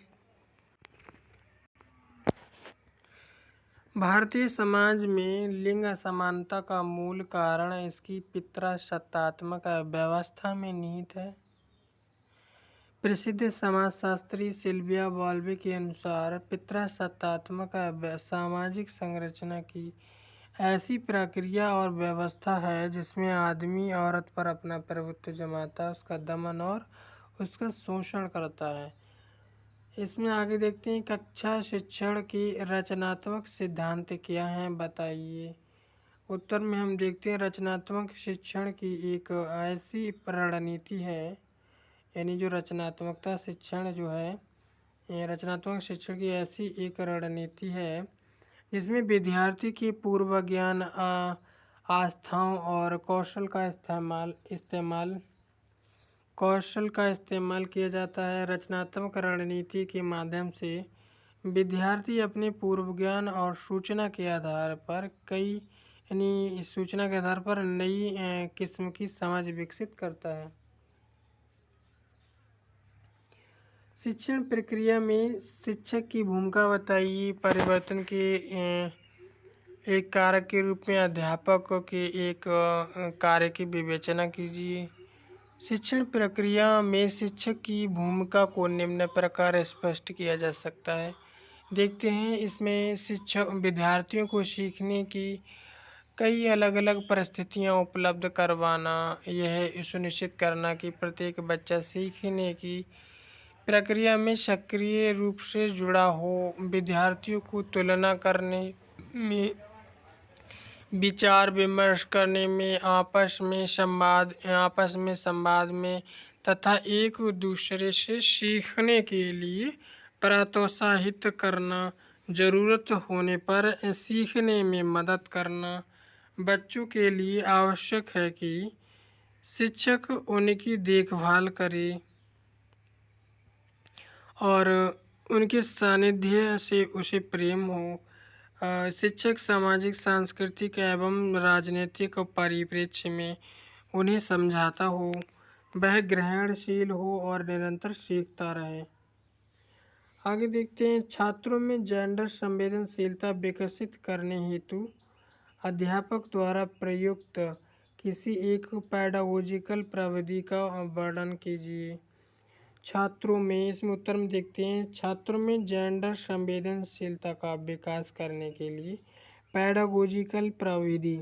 भारतीय समाज में लिंग असमानता का मूल कारण इसकी पितृसत्तात्मक व्यवस्था में निहित है। प्रसिद्ध समाजशास्त्री सिल्विया बॉल्बे के अनुसार पितृसत्तात्मक सामाजिक संरचना की ऐसी प्रक्रिया और व्यवस्था है जिसमें आदमी औरत पर अपना प्रभुत्व जमाता है, उसका दमन और उसका शोषण करता है। इसमें आगे देखते हैं, कक्षा शिक्षण की रचनात्मक सिद्धांत क्या हैं बताइए। उत्तर में हम देखते हैं, रचनात्मक शिक्षण की एक ऐसी रणनीति है, यानी जो रचनात्मकता शिक्षण जो है, ये रचनात्मक शिक्षण की ऐसी एक रणनीति है जिसमें विद्यार्थी के पूर्व ज्ञान, आस्थाओं और कौशल का इस्तेमाल किया जाता है। रचनात्मक रणनीति के माध्यम से विद्यार्थी अपने पूर्व ज्ञान और सूचना के आधार पर नई किस्म की समझ विकसित करता है। शिक्षण प्रक्रिया में शिक्षक की भूमिका बताइए। परिवर्तन के एक कारक के रूप में अध्यापक के एक कार्य की विवेचना कीजिए। शिक्षण प्रक्रिया में शिक्षक की भूमिका को निम्न प्रकार स्पष्ट किया जा सकता है। देखते हैं, इसमें शिक्षक विद्यार्थियों को सीखने की कई अलग अलग परिस्थितियां उपलब्ध करवाना, यह सुनिश्चित करना कि प्रत्येक बच्चा सीखने की प्रक्रिया में सक्रिय रूप से जुड़ा हो, विद्यार्थियों को तुलना करने में, विचार विमर्श करने में, आपस में संवाद में तथा एक दूसरे से सीखने के लिए प्रोत्साहित करना, जरूरत होने पर सीखने में मदद करना। बच्चों के लिए आवश्यक है कि शिक्षक उनकी देखभाल करे और उनके सानिध्य से उसे प्रेम हो। शिक्षक सामाजिक, सांस्कृतिक एवं राजनीतिक परिप्रेक्ष्य में उन्हें समझाता हो, वह ग्रहणशील हो और निरंतर सीखता रहे। आगे देखते हैं, छात्रों में जेंडर संवेदनशीलता विकसित करने हेतु अध्यापक द्वारा प्रयुक्त किसी एक पेडागोजिकल प्रविधि का वर्णन कीजिए। छात्रों में, इसमें उत्तर में देखते हैं, छात्रों में जेंडर संवेदनशीलता का विकास करने के लिए पेडागोजिकल प्रविधि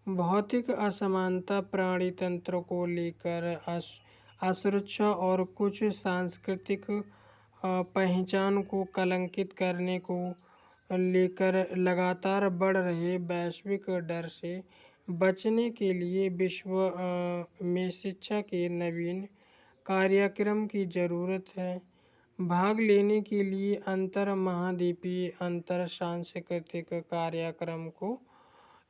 भौतिक असमानता, प्राणी तंत्र को लेकर असुरक्षा और कुछ सांस्कृतिक पहचान को कलंकित करने को लेकर लगातार बढ़ रहे वैश्विक डर से बचने के लिए विश्व में शिक्षा के नवीन कार्यक्रम की ज़रूरत है। भाग लेने के लिए अंतर महाद्वीपीय अंतर सांस्कृतिक कार्यक्रम को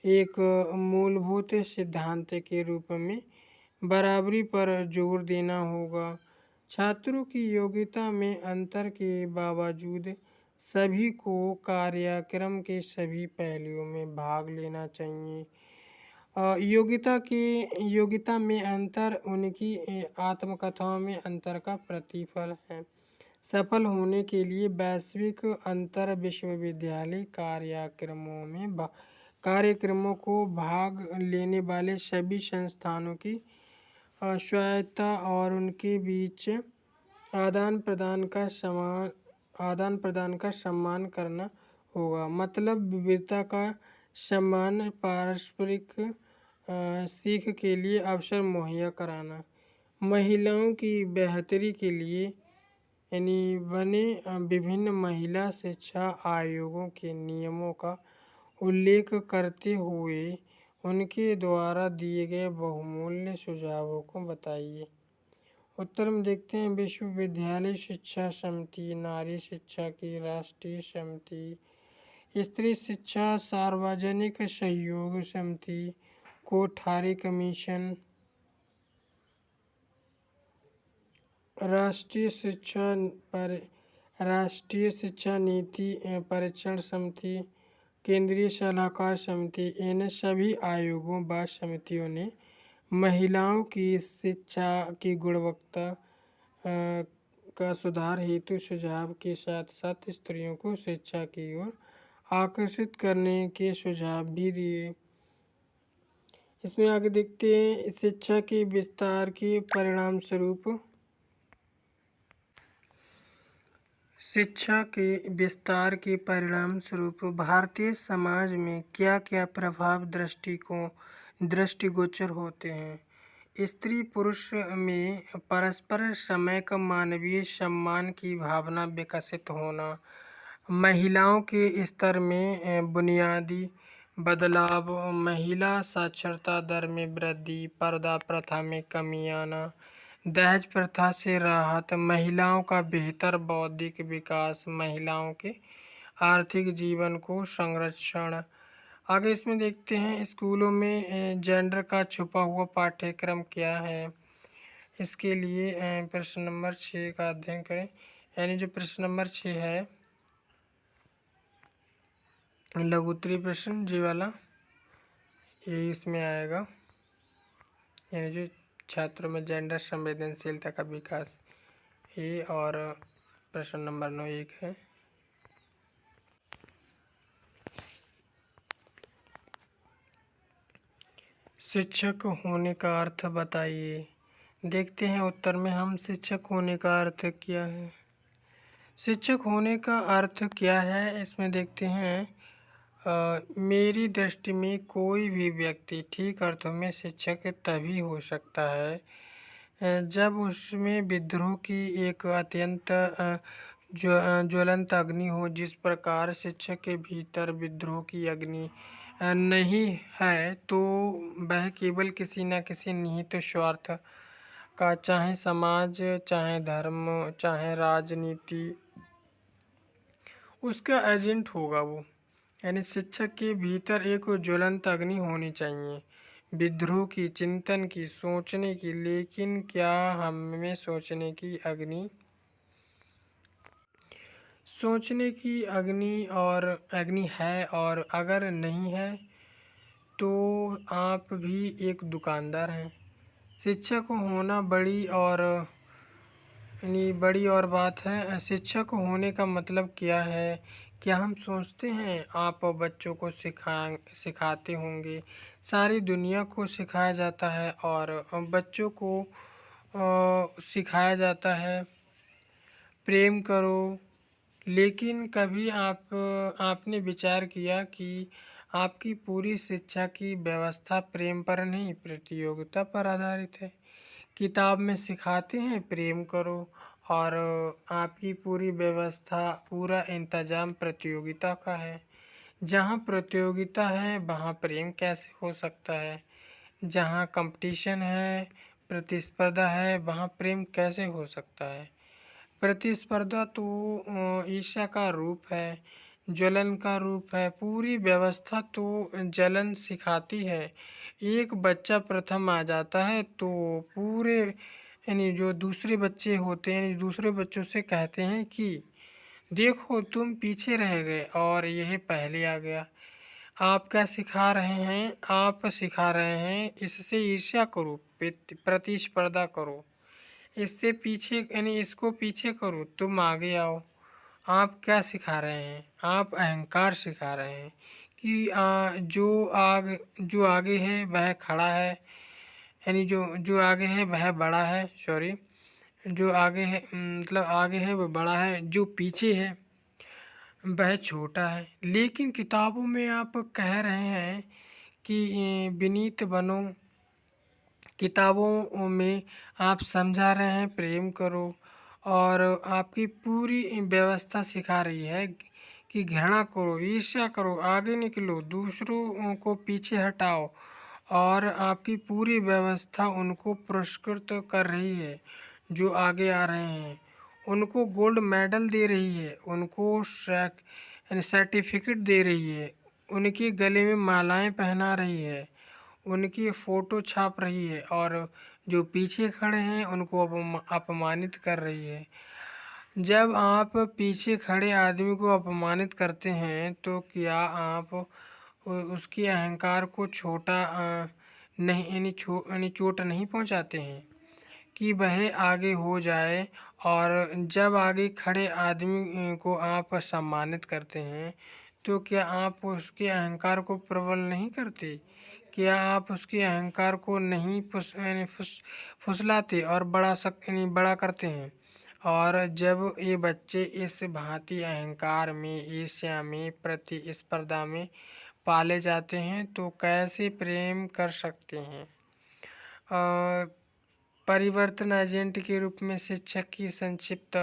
एक मूलभूत सिद्धांत के रूप में बराबरी पर जोर देना होगा। छात्रों की योग्यता में अंतर के बावजूद सभी को कार्यक्रम के सभी पहलुओं में भाग लेना चाहिए। योग्यता में अंतर उनकी आत्मकथाओं में अंतर का प्रतिफल है। सफल होने के लिए वैश्विक अंतर विश्वविद्यालय कार्यक्रमों को भाग लेने वाले सभी संस्थानों की स्वायत्तता और उनके बीच आदान प्रदान का सम्मान करना होगा। मतलब विविधता का सम्मान, पारस्परिक सीख के लिए अवसर मुहैया कराना, महिलाओं की बेहतरी के लिए यानी बने विभिन्न महिला शिक्षा आयोगों के नियमों का उल्लेख करते हुए उनके द्वारा दिए गए बहुमूल्य सुझावों को बताइए। उत्तर में देखते हैं विश्वविद्यालय शिक्षा समिति, नारी शिक्षा की राष्ट्रीय समिति, स्त्री शिक्षा सार्वजनिक सहयोग समिति, कोठारी कमीशन, राष्ट्रीय शिक्षा नीति परीक्षण समिति, केंद्रीय सलाहकार समिति, इन सभी आयोगों व समितियों ने महिलाओं की शिक्षा की गुणवत्ता का सुधार हेतु सुझाव के साथ साथ स्त्रियों को शिक्षा की ओर आकर्षित करने के सुझाव भी दिए। इसमें आगे देखते हैं शिक्षा के विस्तार के परिणाम स्वरूप भारतीय समाज में क्या क्या प्रभाव दृष्टिगोचर होते हैं। स्त्री पुरुष में परस्पर समयक मानवीय सम्मान की भावना विकसित होना, महिलाओं के स्तर में बुनियादी बदलाव, महिला साक्षरता दर में वृद्धि, पर्दा प्रथा में कमी आना, दहेज प्रथा से राहत, महिलाओं का बेहतर बौद्धिक विकास, महिलाओं के आर्थिक जीवन को संरक्षण। आगे इसमें देखते हैं स्कूलों में जेंडर का छुपा हुआ पाठ्यक्रम क्या है। इसके लिए प्रश्न नंबर 6 का अध्ययन करें। यानी जो प्रश्न नंबर 6 है लघुत्तरीय प्रश्न जी वाला, ये इसमें आएगा। यानी जो छात्रों में जेंडर संवेदनशीलता का विकास, ये और प्रश्न नंबर 9 एक है। शिक्षक होने का अर्थ बताइए। देखते हैं उत्तर में हम शिक्षक होने का अर्थ क्या है। शिक्षक होने का अर्थ क्या है इसमें देखते हैं मेरी दृष्टि में कोई भी व्यक्ति ठीक अर्थों में शिक्षक तभी हो सकता है जब उसमें विद्रोह की एक अत्यंत ज्वलंत अग्नि हो। जिस प्रकार शिक्षक के भीतर विद्रोह की अग्नि नहीं है तो वह केवल किसी न किसी निहित स्वार्थ का, चाहे समाज, चाहे धर्म, चाहे राजनीति, उसका एजेंट होगा वो। यानी शिक्षक के भीतर एक ज्वलंत अग्नि होनी चाहिए, विद्रोह की, चिंतन की, सोचने की। लेकिन क्या हमें सोचने की अग्नि है, और अगर नहीं है तो आप भी एक दुकानदार हैं। शिक्षक होना बड़ी और बात है। शिक्षक होने का मतलब क्या है? क्या हम सोचते हैं आप बच्चों को सिखाते होंगे? सारी दुनिया को सिखाया जाता है और बच्चों को सिखाया जाता है प्रेम करो। लेकिन कभी आपने विचार किया कि आपकी पूरी शिक्षा की व्यवस्था प्रेम पर नहीं, प्रतियोगिता पर आधारित है। किताब में सिखाते हैं प्रेम करो, और आपकी पूरी व्यवस्था, पूरा इंतजाम प्रतियोगिता का है। जहाँ प्रतियोगिता है वहाँ प्रेम कैसे हो सकता है? जहाँ कंपटीशन है, प्रतिस्पर्धा है, वहाँ प्रेम कैसे हो सकता है? प्रतिस्पर्धा तो ईर्ष्या का रूप है, ज्वलन का रूप है। पूरी व्यवस्था तो जलन सिखाती है। एक बच्चा प्रथम आ जाता है तो पूरे यानी जो दूसरे बच्चे होते हैं, दूसरे बच्चों से कहते हैं कि देखो तुम पीछे रह गए और यह पहले आ गया। आप क्या सिखा रहे हैं? आप सिखा रहे हैं इससे ईर्ष्या करो, प्रतिस्पर्धा करो। इससे पीछे यानी इसको पीछे करो, तुम आगे आओ। आप क्या सिखा रहे हैं? आप अहंकार सिखा रहे हैं कि जो आगे है वह खड़ा है, यानी जो जो आगे है वह बड़ा है, सॉरी, जो आगे है मतलब आगे है वो बड़ा है, जो पीछे है वह छोटा है। लेकिन किताबों में आप कह रहे हैं कि विनीत बनो, किताबों में आप समझा रहे हैं प्रेम करो, और आपकी पूरी व्यवस्था सिखा रही है कि घृणा करो, ईर्ष्या करो, आगे निकलो, दूसरों को पीछे हटाओ, और आपकी पूरी व्यवस्था उनको पुरस्कृत कर रही है जो आगे आ रहे हैं। उनको गोल्ड मेडल दे रही है, उनको सर्टिफिकेट दे रही है, उनके गले में मालाएं पहना रही है, उनकी फ़ोटो छाप रही है, और जो पीछे खड़े हैं उनको अपमानित कर रही है। जब आप पीछे खड़े आदमी को अपमानित करते हैं तो क्या आप उसके अहंकार को छोटा नहीं यानी चोट नहीं पहुंचाते हैं कि वह आगे हो जाए? और जब आगे खड़े आदमी को आप सम्मानित करते हैं तो क्या आप उसके अहंकार को प्रबल नहीं करते? क्या आप उसके अहंकार को नहीं फुसलाते और यानी बड़ा करते हैं? और जब ये बच्चे इस भांति अहंकार में, ईर्ष्या में, प्रतिस्पर्धा में पाले जाते हैं तो कैसे प्रेम कर सकते हैं? परिवर्तन एजेंट के रूप में शिक्षक की संक्षिप्त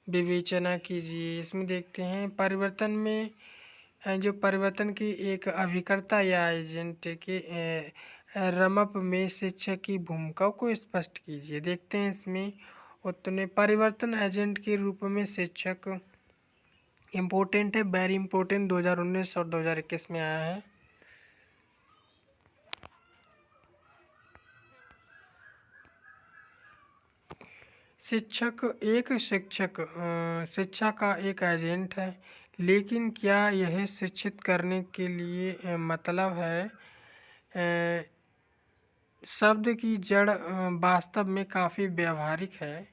विवेचना कीजिए। इसमें देखते हैं परिवर्तन में जो परिवर्तन की एक अभिकर्ता या एजेंट के रमप में शिक्षक की भूमिका को स्पष्ट कीजिए। देखते हैं इसमें उत्तर, परिवर्तन एजेंट के रूप में शिक्षक इम्पोर्टेंट है, वेरी इम्पोर्टेंट, 2019 और 2021 में आया है। शिक्षक शिक्षा का एक एजेंट है, लेकिन क्या यह शिक्षित करने के लिए मतलब है? शब्द की जड़ वास्तव में काफ़ी व्यावहारिक है।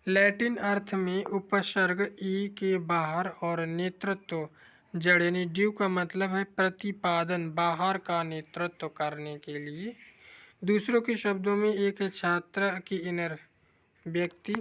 लैटिन अर्थ में उपसर्ग ई के बाहर और नेतृत्व जड़ यानी ड्यू का मतलब है प्रतिपादन, बाहर का नेतृत्व करने के लिए। दूसरों के शब्दों में एक छात्र की इनर व्यक्ति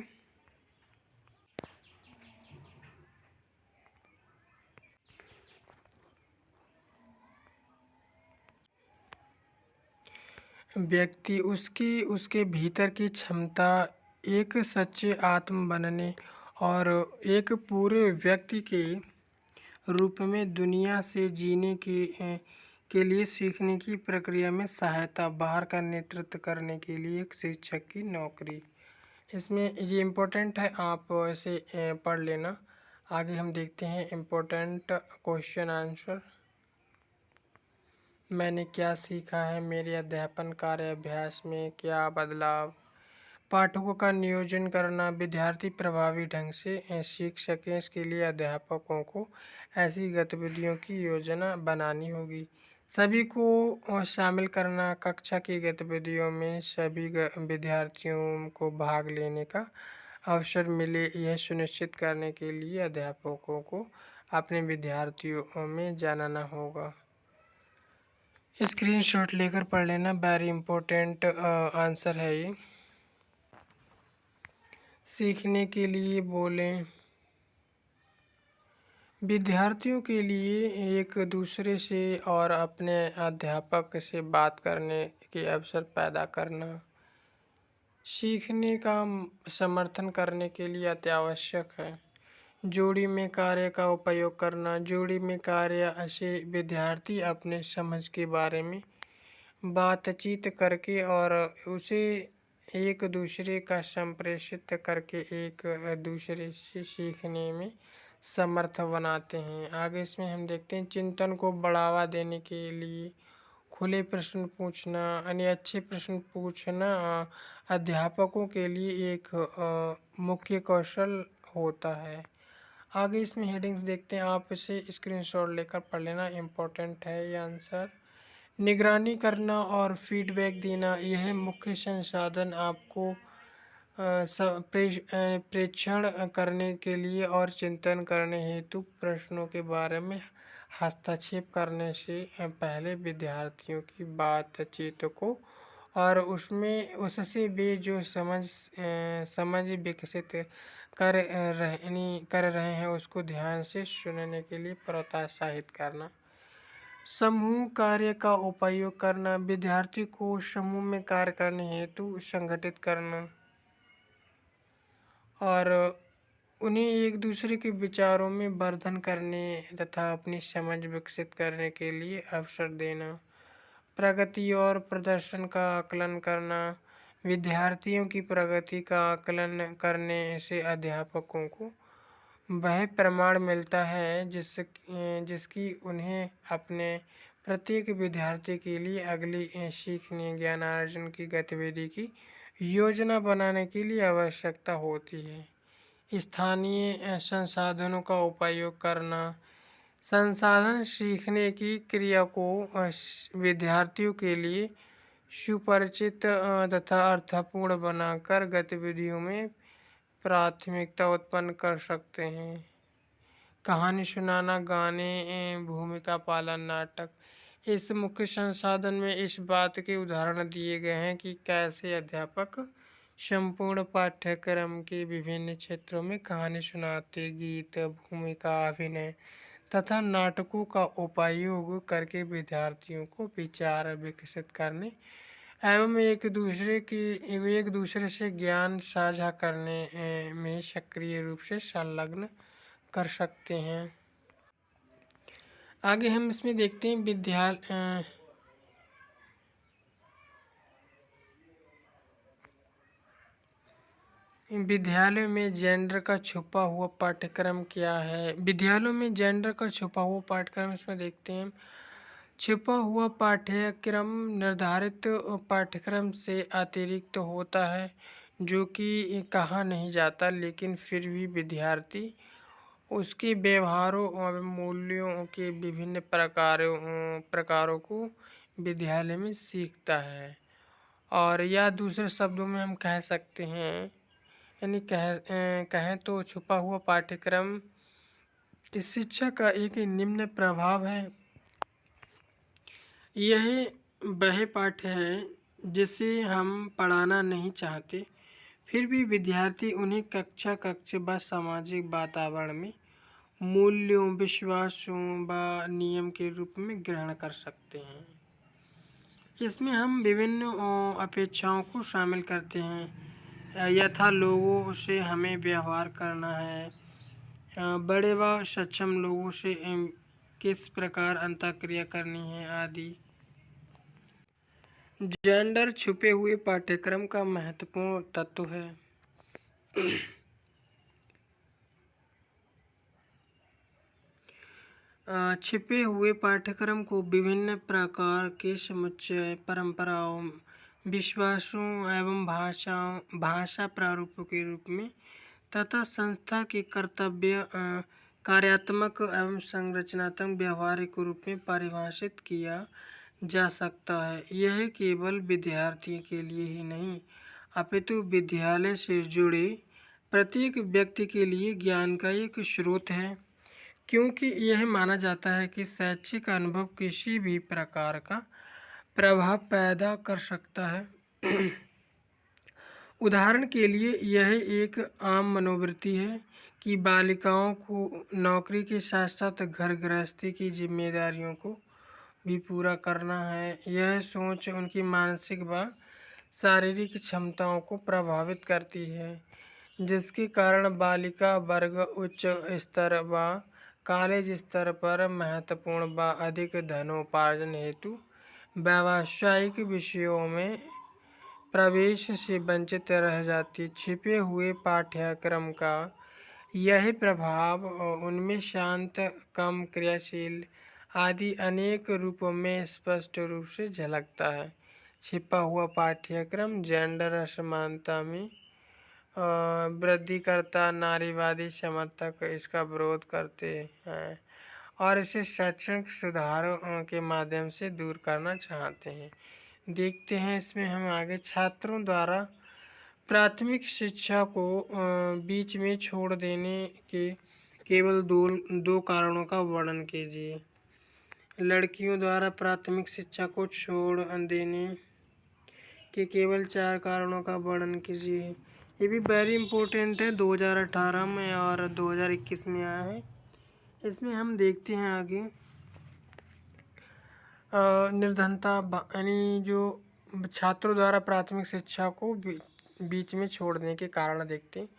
उसके भीतर की क्षमता एक सच्चे आत्म बनने और एक पूरे व्यक्ति के रूप में दुनिया से जीने के लिए सीखने की प्रक्रिया में सहायता, बाहर का नेतृत्व करने के लिए एक शिक्षक की नौकरी। इसमें ये इम्पोर्टेंट है, आप इसे पढ़ लेना। आगे हम देखते हैं इम्पोर्टेंट क्वेश्चन आंसर। मैंने क्या सीखा है? मेरे अध्यापन कार्य अभ्यास में क्या बदलाव? पाठकों का नियोजन करना, विद्यार्थी प्रभावी ढंग से सीख सकें इसके लिए अध्यापकों को ऐसी गतिविधियों की योजना बनानी होगी। सभी को शामिल करना, कक्षा की गतिविधियों में सभी विद्यार्थियों को भाग लेने का अवसर मिले, यह सुनिश्चित करने के लिए अध्यापकों को अपने विद्यार्थियों में जानना होगा। स्क्रीनशॉट लेकर पढ़ लेना, वेरी इम्पोर्टेंट आंसर है ये। सीखने के लिए बोलें। विद्यार्थियों के लिए एक दूसरे से और अपने अध्यापक से बात करने के अवसर पैदा करना सीखने का समर्थन करने के लिए अत्यावश्यक है। जोड़ी में कार्य का उपयोग करना, जोड़ी में कार्य से विद्यार्थी अपने समझ के बारे में बातचीत करके और उसे एक दूसरे का संप्रेषित करके एक दूसरे से सीखने में समर्थ बनाते हैं। आगे इसमें हम देखते हैं चिंतन को बढ़ावा देने के लिए खुले प्रश्न पूछना यानी अच्छे प्रश्न पूछना अध्यापकों के लिए एक मुख्य कौशल होता है। आगे इसमें हेडिंग्स देखते हैं, आप इसे स्क्रीनशॉट लेकर पढ़ लेना, इम्पोर्टेंट है ये आंसर। निगरानी करना और फीडबैक देना, यह मुख्य संसाधन आपको प्रेक्षण करने के लिए और चिंतन करने हेतु प्रश्नों के बारे में हस्तक्षेप करने से पहले विद्यार्थियों की बातचीत को और उससे वे जो समझ विकसित कर रहे हैं उसको ध्यान से सुनने के लिए प्रोत्साहित करना। समूह कार्य का उपयोग करना, विद्यार्थी को समूह में कार्य करने हेतु संगठित करना और उन्हें एक दूसरे के विचारों में वर्धन करने तथा अपनी समझ विकसित करने के लिए अवसर देना। प्रगति और प्रदर्शन का आकलन करना, विद्यार्थियों की प्रगति का आकलन करने से अध्यापकों को वह प्रमाण मिलता है जिसकी उन्हें अपने प्रत्येक विद्यार्थी के लिए अगली सीखने ज्ञानार्जन की गतिविधि की योजना बनाने के लिए आवश्यकता होती है। स्थानीय संसाधनों का उपयोग करना, संसाधन सीखने की क्रिया को विद्यार्थियों के लिए सुपरिचित तथा अर्थपूर्ण बनाकर गतिविधियों में प्राथमिकता उत्पन्न कर सकते हैं। कहानी सुनाना, गाने, भूमिका पालन, नाटक, इस मुख्य संसाधन में इस बात के उदाहरण दिए गए हैं कि कैसे अध्यापक संपूर्ण पाठ्यक्रम के विभिन्न क्षेत्रों में कहानी सुनाते, गीत, भूमिका, अभिनय तथा नाटकों का उपयोग करके विद्यार्थियों को विचार विकसित करने एवं एक दूसरे से ज्ञान साझा करने में सक्रिय रूप से संलग्न कर सकते हैं। आगे हम इसमें देखते हैं विद्यालय में जेंडर का छुपा हुआ पाठ्यक्रम क्या है। विद्यालयों में जेंडर का छुपा हुआ पाठ्यक्रम इसमें देखते हैं। छुपा हुआ पाठ्यक्रम निर्धारित पाठ्यक्रम से अतिरिक्त होता है जो कि कहा नहीं जाता, लेकिन फिर भी विद्यार्थी उसके व्यवहारों और मूल्यों के विभिन्न प्रकारों को विद्यालय में सीखता है। और या दूसरे शब्दों में हम कह सकते हैं, यानी कहें तो छुपा हुआ पाठ्यक्रम इस शिक्षा का एक निम्न प्रभाव है। यह वह पाठ्य है जिसे हम पढ़ाना नहीं चाहते, फिर भी विद्यार्थी उन्हें कक्षा व सामाजिक वातावरण में मूल्यों, विश्वासों व नियम के रूप में ग्रहण कर सकते हैं। इसमें हम विभिन्न अपेक्षाओं को शामिल करते हैं। यथा लोगों से हमें व्यवहार करना है, बड़े व सक्षम लोगों से किस प्रकार अंतःक्रिया करनी है आदि। जेंडर छुपे हुए पाठ्यक्रम का महत्वपूर्ण तत्व है। छिपे हुए पाठ्यक्रम को विभिन्न प्रकार के समुच्चय, परंपराओं, विश्वासों एवं भाषा प्रारूपों के रूप में तथा संस्था के कर्तव्य, कार्यात्मक एवं संरचनात्मक व्यवहारिक रूप में परिभाषित किया जा सकता है। यह केवल विद्यार्थियों के लिए ही नहीं अपितु विद्यालय से जुड़े प्रत्येक व्यक्ति के लिए ज्ञान का एक स्रोत है, क्योंकि यह माना जाता है कि शैक्षिक अनुभव किसी भी प्रकार का प्रभाव पैदा कर सकता है। उदाहरण के लिए यह एक आम मनोवृत्ति है कि बालिकाओं को नौकरी के साथ साथ घर गृहस्थी की जिम्मेदारियों को भी पूरा करना है। यह सोच उनकी मानसिक व शारीरिक क्षमताओं को प्रभावित करती है, जिसके कारण बालिका वर्ग उच्च स्तर व कॉलेज स्तर पर महत्वपूर्ण व अधिक धनोपार्जन हेतु व्यावसायिक विषयों में प्रवेश से वंचित रह जाती। छिपे हुए पाठ्यक्रम का यह प्रभाव उनमें शांत, कम क्रियाशील आदि अनेक रूपों में स्पष्ट रूप से झलकता है। छिपा हुआ पाठ्यक्रम जेंडर असमानता में वृद्धि करता, नारीवादी समर्थक इसका विरोध करते हैं और इसे शैक्षणिक सुधारों के माध्यम से दूर करना चाहते हैं। देखते हैं इसमें हम आगे छात्रों द्वारा प्राथमिक शिक्षा को बीच में छोड़ देने के केवल दो कारणों का वर्णन कीजिए। लड़कियों द्वारा प्राथमिक शिक्षा को छोड़ देने के केवल 4 कारणों का वर्णन कीजिए। ये भी वेरी इंपॉर्टेंट है, 2018 में और 2021 में आया है। इसमें हम देखते हैं आगे निर्धनता यानी जो छात्रों द्वारा प्राथमिक शिक्षा को बीच में छोड़ने के कारण देखते हैं।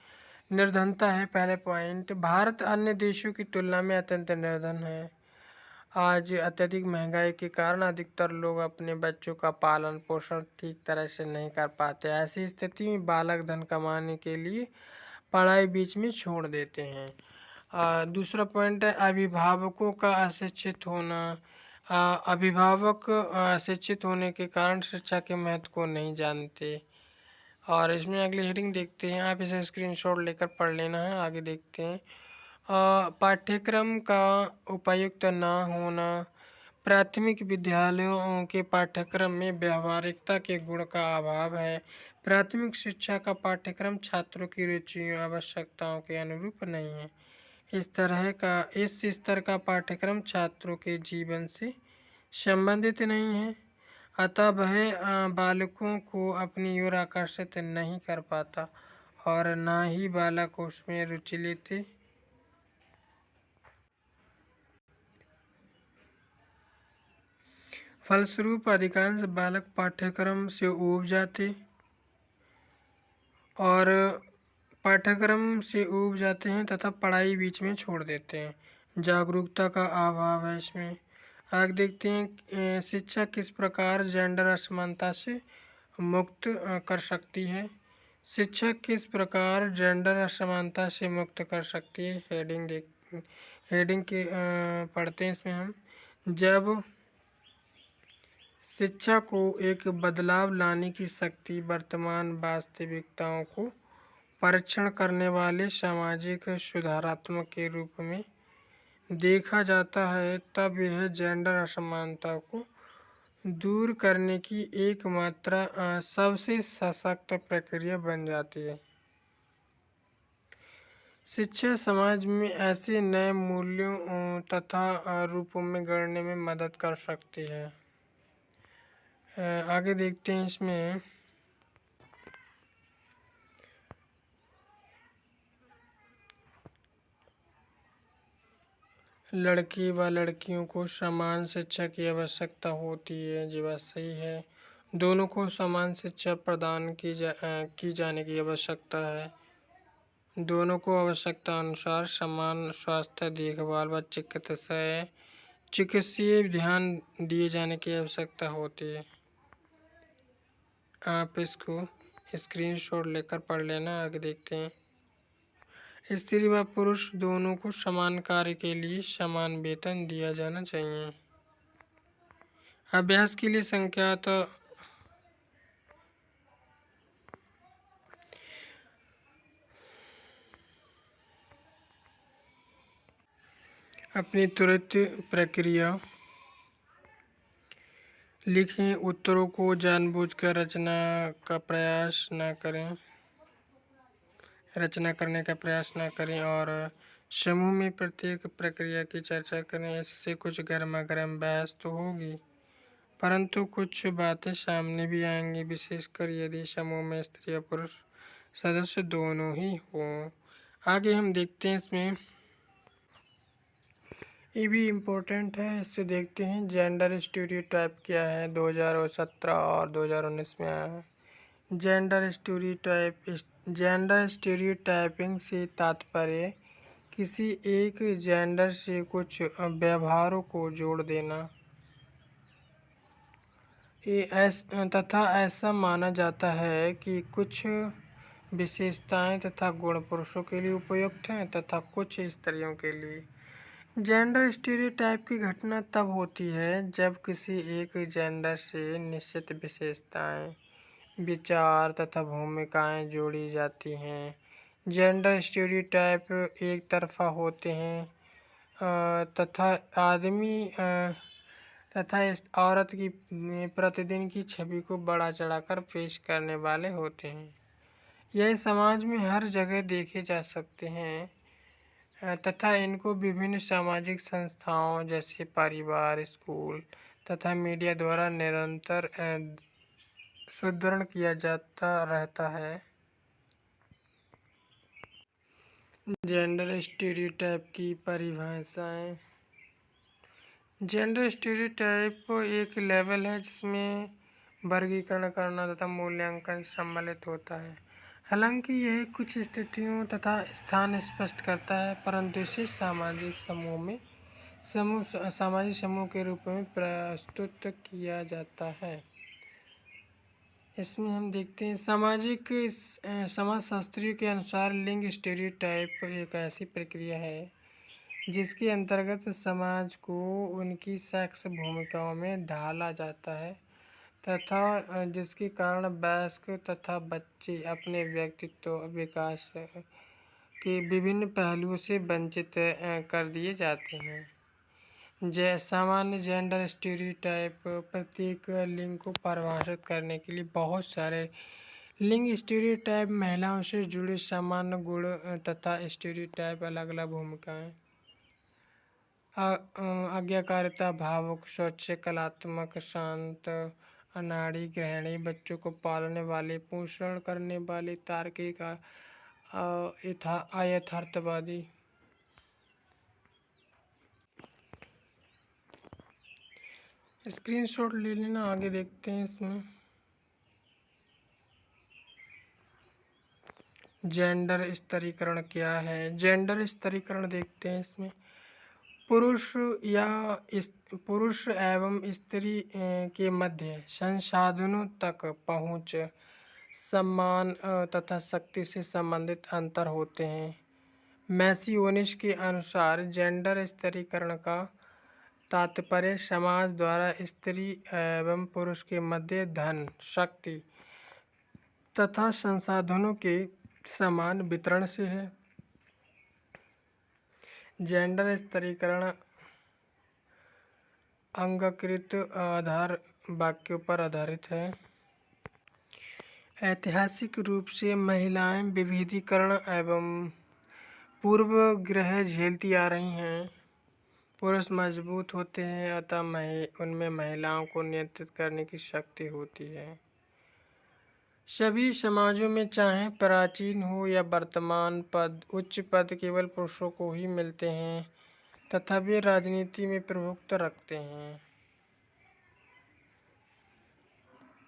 निर्धनता है पहले पॉइंट। भारत अन्य देशों की तुलना में अत्यंत निर्धन है। आज अत्यधिक महंगाई के कारण अधिकतर लोग अपने बच्चों का पालन पोषण ठीक तरह से नहीं कर पाते। ऐसी स्थिति में बालक धन कमाने के लिए पढ़ाई बीच में छोड़ देते हैं। दूसरा पॉइंट है अभिभावकों का अशिक्षित होना। अभिभावक अशिक्षित होने के कारण शिक्षा के महत्व को नहीं जानते। और इसमें अगली हेडिंग देखते हैं, आप इसे स्क्रीनशॉट लेकर पढ़ लेना है। आगे देखते हैं पाठ्यक्रम का उपयुक्त न होना। प्राथमिक विद्यालयों के पाठ्यक्रम में व्यावहारिकता के गुण का अभाव है। प्राथमिक शिक्षा का पाठ्यक्रम छात्रों की रुचियों आवश्यकताओं के अनुरूप नहीं है। इस स्तर का पाठ्यक्रम छात्रों के जीवन से संबंधित नहीं है, अतः वह बालकों को अपनी ओर आकर्षित नहीं कर पाता और न ही बालक उसमें रुचि लेते। फलस्वरूप अधिकांश बालक पाठ्यक्रम से ऊब जाते हैं तथा पढ़ाई बीच में छोड़ देते हैं। जागरूकता का अभाव है इसमें। आगे देखते हैं शिक्षा किस प्रकार जेंडर असमानता से मुक्त कर सकती है। शिक्षा किस प्रकार जेंडर असमानता से मुक्त कर सकती है। हेडिंग के पढ़ते हैं इसमें हम। जब शिक्षा को एक बदलाव लाने की शक्ति वर्तमान वास्तविकताओं को परीक्षण करने वाले सामाजिक सुधारात्मक के रूप में देखा जाता है, तब यह जेंडर असमानता को दूर करने की एकमात्र सबसे सशक्त प्रक्रिया बन जाती है। शिक्षा समाज में ऐसे नए मूल्यों तथा रूपों में गढ़ने में मदद कर सकती है। आगे देखते हैं इसमें लड़की व लड़कियों को समान शिक्षा की आवश्यकता होती है। जी बात सही है, दोनों को समान शिक्षा प्रदान की जाने की आवश्यकता है। दोनों को आवश्यकता अनुसार समान स्वास्थ्य देखभाल व चिकित्सीय ध्यान दिए जाने की आवश्यकता होती है। आप इसको स्क्रीनशॉट लेकर पढ़ लेना। आगे देखते हैं स्त्री व पुरुष दोनों को समान कार्य के लिए समान वेतन दिया जाना चाहिए। अभ्यास के लिए संख्यात अपनी त्वरित प्रक्रिया लिखें। उत्तरों को जानबूझकर रचना करने का प्रयास न करें और समूह में प्रत्येक प्रक्रिया की चर्चा करें। इससे कुछ गर्मागर्म बहस तो होगी, परंतु कुछ बातें सामने भी आएंगी, विशेषकर यदि समूह में स्त्री और पुरुष सदस्य दोनों ही हों। आगे हम देखते हैं इसमें, ये भी इम्पोर्टेंट है, इससे देखते हैं जेंडर स्टीरियोटाइप क्या है। 2017 और 2019 में आया है। जेंडर स्टीरियोटाइपिंग से तात्पर्य किसी एक जेंडर से कुछ व्यवहारों को जोड़ देना तथा ऐसा माना जाता है कि कुछ विशेषताएं तथा गुण पुरुषों के लिए उपयुक्त हैं तथा कुछ स्त्रियों के लिए। जेंडर स्टीरियोटाइप की घटना तब होती है जब किसी एक जेंडर से निश्चित विशेषताएं, विचार तथा भूमिकाएं जोड़ी जाती हैं। जेंडर स्टीरियोटाइप एक तरफा होते हैं तथा इस औरत की प्रतिदिन की छवि को बढ़ा चढ़ाकर पेश करने वाले होते हैं। यह समाज में हर जगह देखे जा सकते हैं तथा इनको विभिन्न सामाजिक संस्थाओं जैसे परिवार, स्कूल तथा मीडिया द्वारा निरंतर सुदृढ़ किया जाता रहता है। जेंडर स्टीरियोटाइप की परिभाषाएं। जेंडर स्टीरियोटाइप एक लेवल है जिसमें वर्गीकरण करना तथा मूल्यांकन सम्मिलित होता है। हालांकि यह कुछ स्थितियों तथा स्थान स्पष्ट करता है, परंतु इसे सामाजिक समूह के रूप में प्रस्तुत किया जाता है। इसमें हम देखते हैं समाजशास्त्रियों के अनुसार लिंग स्टीरियोटाइप एक ऐसी प्रक्रिया है जिसके अंतर्गत समाज को उनकी सेक्स भूमिकाओं में ढाला जाता है तथा जिसके कारण वयस्क तथा बच्चे अपने व्यक्तित्व विकास के विभिन्न पहलुओं से वंचित कर दिए जाते हैं। सामान्य जेंडर स्टीरियोटाइप प्रत्येक लिंग को परिभाषित करने के लिए बहुत सारे लिंग स्टीरियोटाइप महिलाओं से जुड़े सामान्य गुण तथा स्टीरियोटाइप अलग अलग भूमिकाएं आज्ञाकारिता, भावुक, स्वच्छ, कलात्मक, शांत, अनाड़ी, गृहिणी, बच्चों को पालने वाले, पोषण करने वाले, तार्किक, अयथार्थवादी। स्क्रीनशॉट ले लेना, आगे देखते हैं। इसमें जेंडर स्तरीकरण क्या है। जेंडर स्तरीकरण देखते हैं। इसमें पुरुष एवं स्त्री के मध्य संसाधनों तक पहुंच, सम्मान तथा शक्ति से संबंधित अंतर होते हैं। मैसियोनिस के अनुसार जेंडर स्तरीकरण का तात्पर्य समाज द्वारा स्त्री एवं पुरुष के मध्य धन, शक्ति तथा संसाधनों के समान वितरण से है। जेंडर स्तरीकरण अंगीकृत आधार वाक्यों पर आधारित है। ऐतिहासिक रूप से महिलाएं विभेदीकरण एवं पूर्वग्रह झेलती आ रही हैं। पुरुष मजबूत होते हैं अतः उनमें महिलाओं को नियंत्रित करने की शक्ति होती है। सभी समाजों में चाहे प्राचीन हो या वर्तमान उच्च पद केवल पुरुषों को ही मिलते हैं तथा वे राजनीति में प्रभुत्व रखते हैं।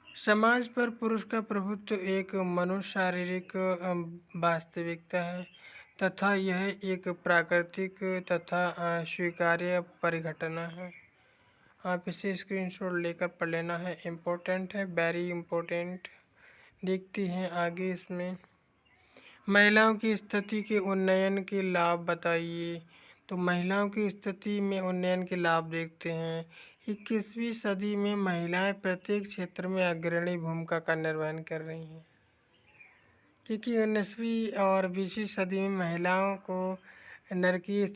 समाज पर पुरुष का प्रभुत्व एक मनोशारीरिक वास्तविकता है तथा यह एक प्राकृतिक तथा स्वीकार्य परिघटना है। आप इसे स्क्रीनशॉट लेकर पढ़ लेना है, इम्पोर्टेंट है, वेरी इम्पोर्टेंट। देखते हैं आगे। इसमें महिलाओं की स्थिति के उन्नयन के लाभ बताइए। तो महिलाओं की स्थिति में उन्नयन के लाभ देखते हैं। 21वीं सदी में महिलाएं प्रत्येक क्षेत्र में अग्रणी भूमिका का निर्वहन कर रही हैं, क्योंकि 19वीं और 20वीं सदी में महिलाओं को नरकीय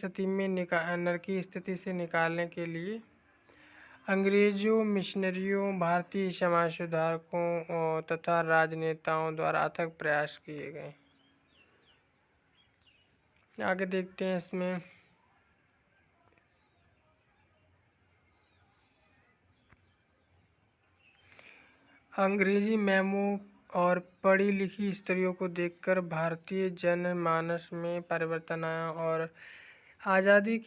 स्थिति से निकालने के लिए अंग्रेजों, मिशनरियों, भारतीय समाज सुधारकों तथा राजनेताओं द्वारा अथक प्रयास किए गए। आगे देखते हैं। इसमें अंग्रेजी मेमो और पढ़ी लिखी स्त्रियों को देखकर भारतीय जनमानस में परिवर्तन आया और आज़ादी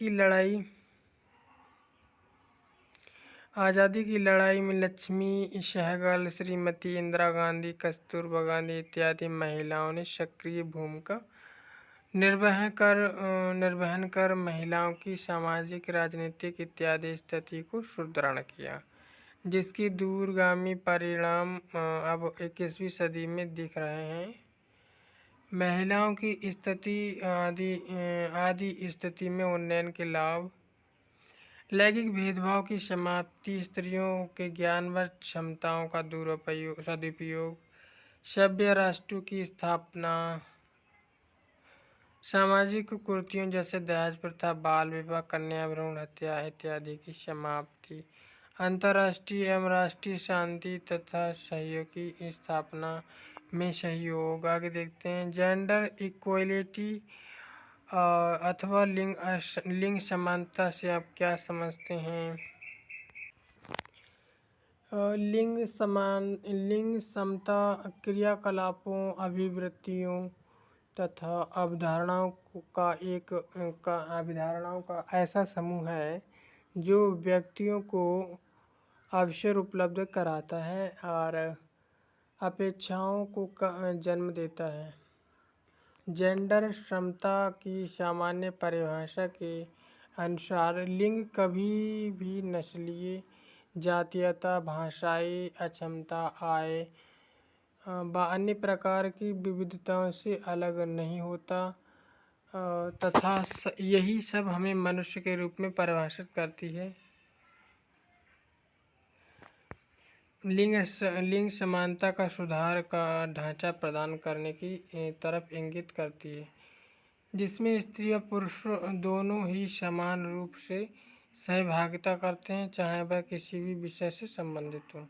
की लड़ाई में लक्ष्मी सहगल, श्रीमती इंदिरा गांधी, कस्तूरबा गांधी इत्यादि महिलाओं ने सक्रिय भूमिका निर्वहन कर महिलाओं की सामाजिक, राजनीतिक इत्यादि स्थिति को सुदृढ़ किया, जिसके दूरगामी परिणाम अब 21वीं सदी में दिख रहे हैं। महिलाओं की स्थिति आदि स्थिति में उन्नयन के लाभ: लैंगिक भेदभाव की समाप्ति, स्त्रियों के ज्ञान व क्षमताओं का सदुपयोग, सभ्य राष्ट्रों की स्थापना, सामाजिक कुरीतियों जैसे दहेज प्रथा, बाल विवाह, कन्या भ्रूण हत्या इत्यादि की समाप्ति, अंतर्राष्ट्रीय एवं राष्ट्रीय शांति तथा सहयोग की स्थापना, में सहयोग। आगे देखते हैं जेंडर इक्वलिटी अथवा लिंग समानता से आप क्या समझते हैं? लिंग समता क्रियाकलापों, अभिवृत्तियों तथा अवधारणाओं का ऐसा समूह है जो व्यक्तियों को अवसर उपलब्ध कराता है और अपेक्षाओं को जन्म देता है। जेंडर समता की सामान्य परिभाषा के अनुसार लिंग कभी भी नस्लीय, जातीयता, भाषाई अक्षमता, आय व अन्य प्रकार की विविधताओं से अलग नहीं होता तथा यही सब हमें मनुष्य के रूप में परिभाषित करती है। लिंग समानता का सुधार का ढांचा प्रदान करने की तरफ इंगित करती है, जिसमें स्त्री और पुरुष दोनों ही समान रूप से सहभागिता करते हैं, चाहे वह किसी भी विषय से संबंधित हो।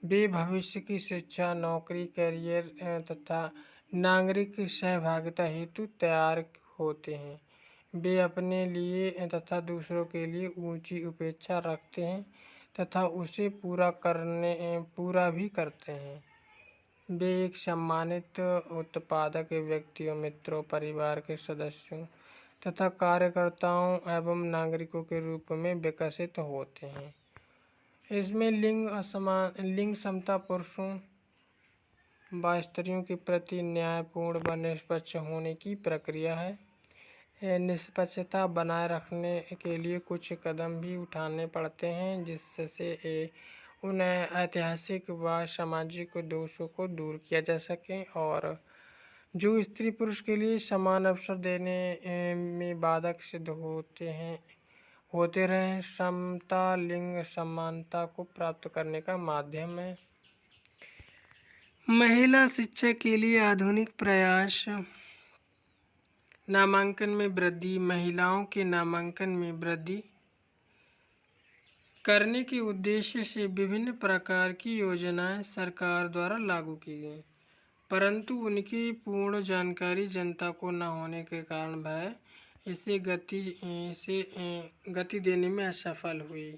वे भविष्य की शिक्षा, नौकरी, करियर तथा नागरिक सहभागिता हेतु तैयार होते हैं। वे अपने लिए तथा दूसरों के लिए ऊंची अपेक्षा रखते हैं तथा उसे पूरा भी करते हैं। वे एक सम्मानित उत्पादक व्यक्तियों, मित्रों, परिवार के सदस्यों तथा कार्यकर्ताओं एवं नागरिकों के रूप में विकसित होते हैं। इसमें लिंग समता पुरुषों व स्त्रियों के प्रति न्यायपूर्ण व निष्पक्ष होने की प्रक्रिया है। निष्पक्षता बनाए रखने के लिए कुछ कदम भी उठाने पड़ते हैं, जिससे उन ऐतिहासिक व सामाजिक दोषों को दूर किया जा सके और जो स्त्री पुरुष के लिए समान अवसर देने में बाधक सिद्ध होते रहे। समता लिंग समानता को प्राप्त करने का माध्यम है। महिला शिक्षा के लिए आधुनिक प्रयास। नामांकन में वृद्धि। महिलाओं के नामांकन में वृद्धि करने के उद्देश्य से विभिन्न प्रकार की योजनाएं सरकार द्वारा लागू की गई, परंतु उनकी पूर्ण जानकारी जनता को न होने के कारण वह इसे गति देने में असफल हुई।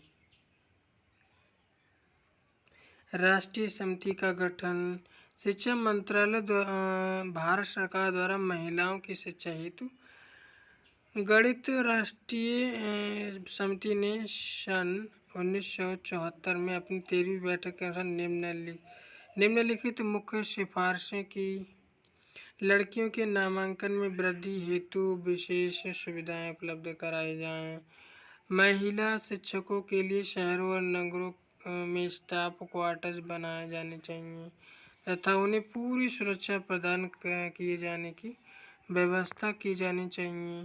राष्ट्रीय समिति का गठन। शिक्षा मंत्रालय भारत सरकार द्वारा महिलाओं की शिक्षा हेतु गठित राष्ट्रीय समिति ने सन 1974 में अपनी 13वीं बैठक के अनुसार निम्नलिखित मुख्य सिफारिशें की। लड़कियों के नामांकन में वृद्धि हेतु विशेष सुविधाएं उपलब्ध कराई जाएं। महिला शिक्षकों के लिए शहरों और नगरों में स्टाफ क्वार्टर्स बनाए जाने चाहिए तथा उन्हें पूरी सुरक्षा प्रदान किए जाने की व्यवस्था की जानी चाहिए।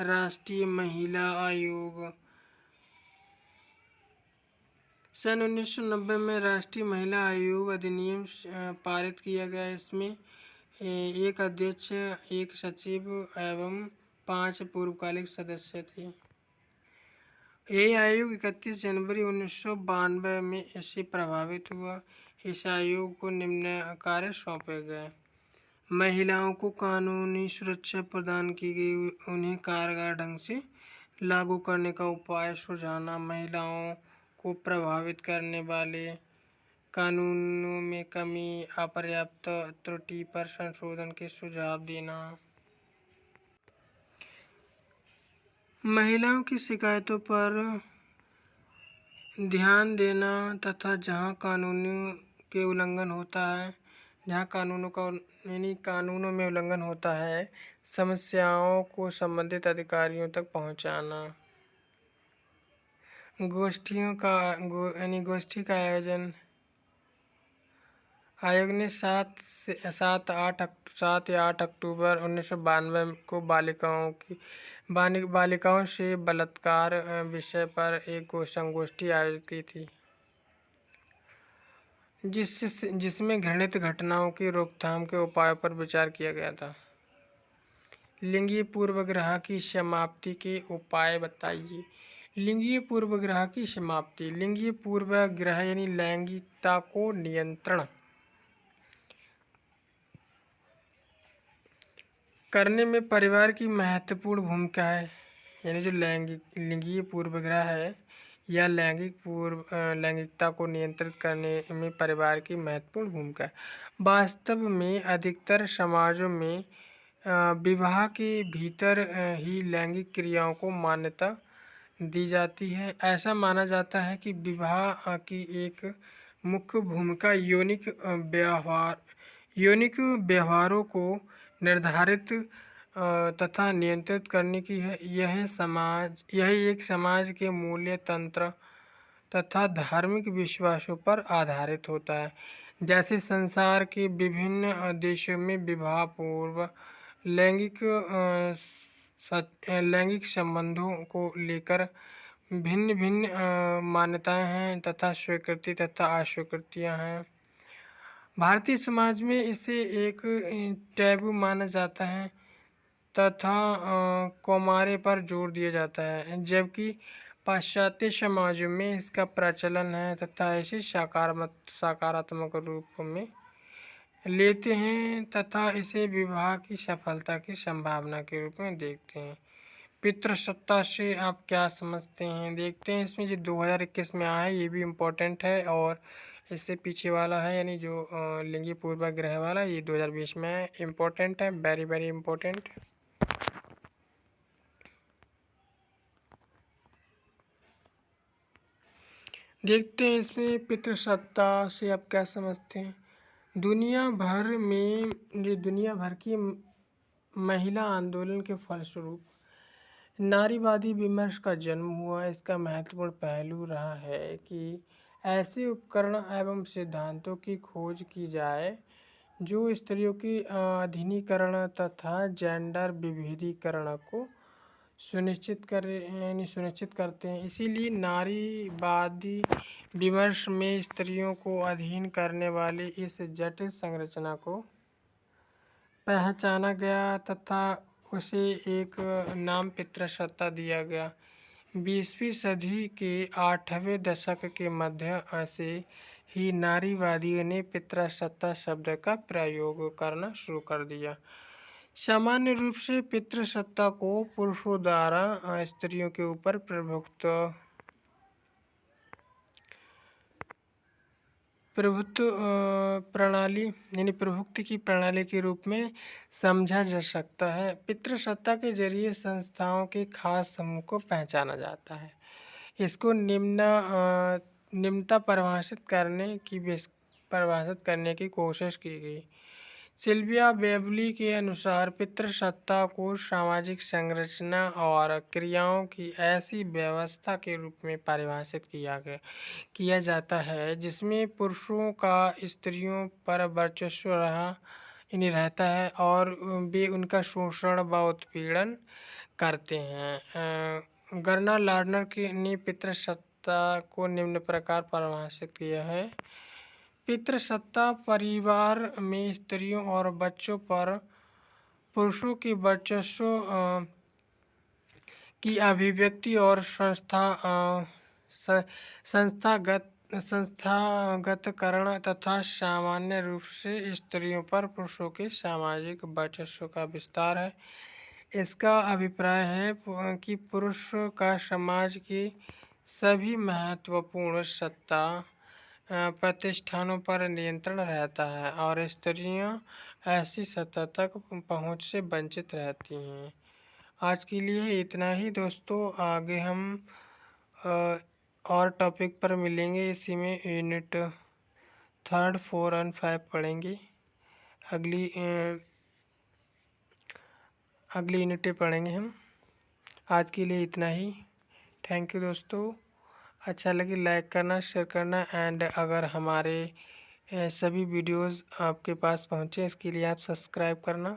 राष्ट्रीय महिला आयोग। सन 1990 में राष्ट्रीय महिला आयोग अधिनियम पारित किया गया। इसमें एक अध्यक्ष, एक सचिव एवं 5 पूर्वकालिक सदस्य थे। यह आयोग 31 जनवरी 1992 में इससे प्रभावित हुआ। इस आयोग को निम्न कार्य सौंपे गए। महिलाओं को कानूनी सुरक्षा प्रदान की गई, उन्हें कारगर ढंग से लागू करने का उपाय सुझाना, महिलाओं को प्रभावित करने वाले कानूनों में कमी, अपर्याप्त त्रुटि पर संशोधन के सुझाव देना, महिलाओं की शिकायतों पर ध्यान देना तथा जहां कानूनों के उल्लंघन होता है, जहां कानूनों में उल्लंघन होता है, समस्याओं को संबंधित अधिकारियों तक पहुंचाना। गोष्ठी का आयोजन। आयोग ने 7 या 8 अक्टूबर 1992 को बालिकाओं से बलात्कार विषय पर एक संगोष्ठी आयोजित की थी, जिसमें घृणित घटनाओं की रोकथाम के उपायों पर विचार किया गया था। लिंगीय पूर्वाग्रह की समाप्ति के उपाय बताइए। लिंगीय पूर्वाग्रह की समाप्ति। लिंगीय पूर्वाग्रह यानी लैंगिकता को नियंत्रण करने में परिवार की महत्वपूर्ण भूमिका है। यानी जो लिंगीय पूर्वाग्रह है या लैंगिकता को नियंत्रित करने में परिवार की महत्वपूर्ण भूमिका है। वास्तव में अधिकतर समाजों में विवाह के भीतर ही लैंगिक क्रियाओं को मान्यता दी जाती है। ऐसा माना जाता है कि विवाह की एक मुख्य भूमिका यौनिक व्यवहारों को निर्धारित तथा नियंत्रित करने की है। यह एक समाज के मूल्य तंत्र तथा धार्मिक विश्वासों पर आधारित होता है। जैसे संसार के विभिन्न देशों में विवाह पूर्व लैंगिक संबंधों को लेकर भिन्न भिन्न मान्यताएं हैं तथा स्वीकृति तथा अस्वीकृतियां हैं। भारतीय समाज में इसे एक टैबू माना जाता है तथा कौमार्य पर जोर दिया जाता है, जबकि पाश्चात्य समाजों में इसका प्रचलन है तथा इसे सकारात्मक रूप में लेते हैं तथा इसे विवाह की सफलता की संभावना के रूप में देखते हैं। पितृसत्ता से आप क्या समझते हैं, देखते हैं। इसमें जो 2021 में आया है ये भी इम्पोर्टेंट है, और इससे पीछे वाला है यानी जो लिंगी पूर्वाग्रह वाला ये 2020 में है। इम्पोर्टेंट है, वेरी वेरी इम्पोर्टेंट। देखते हैं इसमें पितृसत्ता से आप क्या समझते हैं। दुनिया भर की महिला आंदोलन के फलस्वरूप नारीवादी विमर्श का जन्म हुआ। इसका महत्वपूर्ण पहलू रहा है कि ऐसे उपकरण एवं सिद्धांतों की खोज की जाए जो स्त्रियों की आधुनिकीकरण तथा जेंडर विभेदीकरण को सुनिश्चित करते हैं। इसीलिए नारीवादी विमर्श में स्त्रियों को अधीन करने वाली इस जटिल संरचना को पहचाना गया तथा उसे एक नाम पितृसत्ता दिया गया। 20वीं सदी के 8वें दशक के मध्य से ही नारीवादियों ने पितृसत्ता शब्द का प्रयोग करना शुरू कर दिया। सामान्य रूप से पितृसत्ता को पुरुषों द्वारा स्त्रियों के ऊपर प्रभुत्व की प्रणाली के रूप में समझा जा सकता है। पितृसत्ता के जरिए संस्थाओं के खास समूह को पहचाना जाता है। इसको निम्नता परिभाषित करने की कोशिश की गई। सिल्विया बेवली के अनुसार पितृसत्ता को सामाजिक संरचना और क्रियाओं की ऐसी व्यवस्था के रूप में परिभाषित किया जाता है जिसमें पुरुषों का स्त्रियों पर वर्चस्व रहता है और वे उनका शोषण व उत्पीड़न करते हैं। गर्नर लार्नर ने पितृसत्ता को निम्न प्रकार परिभाषित किया है। पितृसत्ता परिवार में स्त्रियों और बच्चों पर पुरुषों के वर्चस्व की अभिव्यक्ति और संस्थागतकरण तथा सामान्य रूप से स्त्रियों पर पुरुषों के सामाजिक वर्चस्व का विस्तार है। इसका अभिप्राय है कि पुरुष का समाज के सभी महत्वपूर्ण सत्ता प्रतिष्ठानों पर नियंत्रण रहता है और स्त्रियां ऐसी सत्ता तक पहुंच से वंचित रहती हैं। आज के लिए इतना ही दोस्तों, आगे हम और टॉपिक पर मिलेंगे। इसी में यूनिट 3, 4 और 5 पढ़ेंगे। अगली यूनिटें पढ़ेंगे हम। आज के लिए इतना ही। थैंक यू दोस्तों। अच्छा लगे लाइक करना, शेयर करना, एंड अगर हमारे सभी वीडियोस आपके पास पहुँचे इसके लिए आप सब्सक्राइब करना।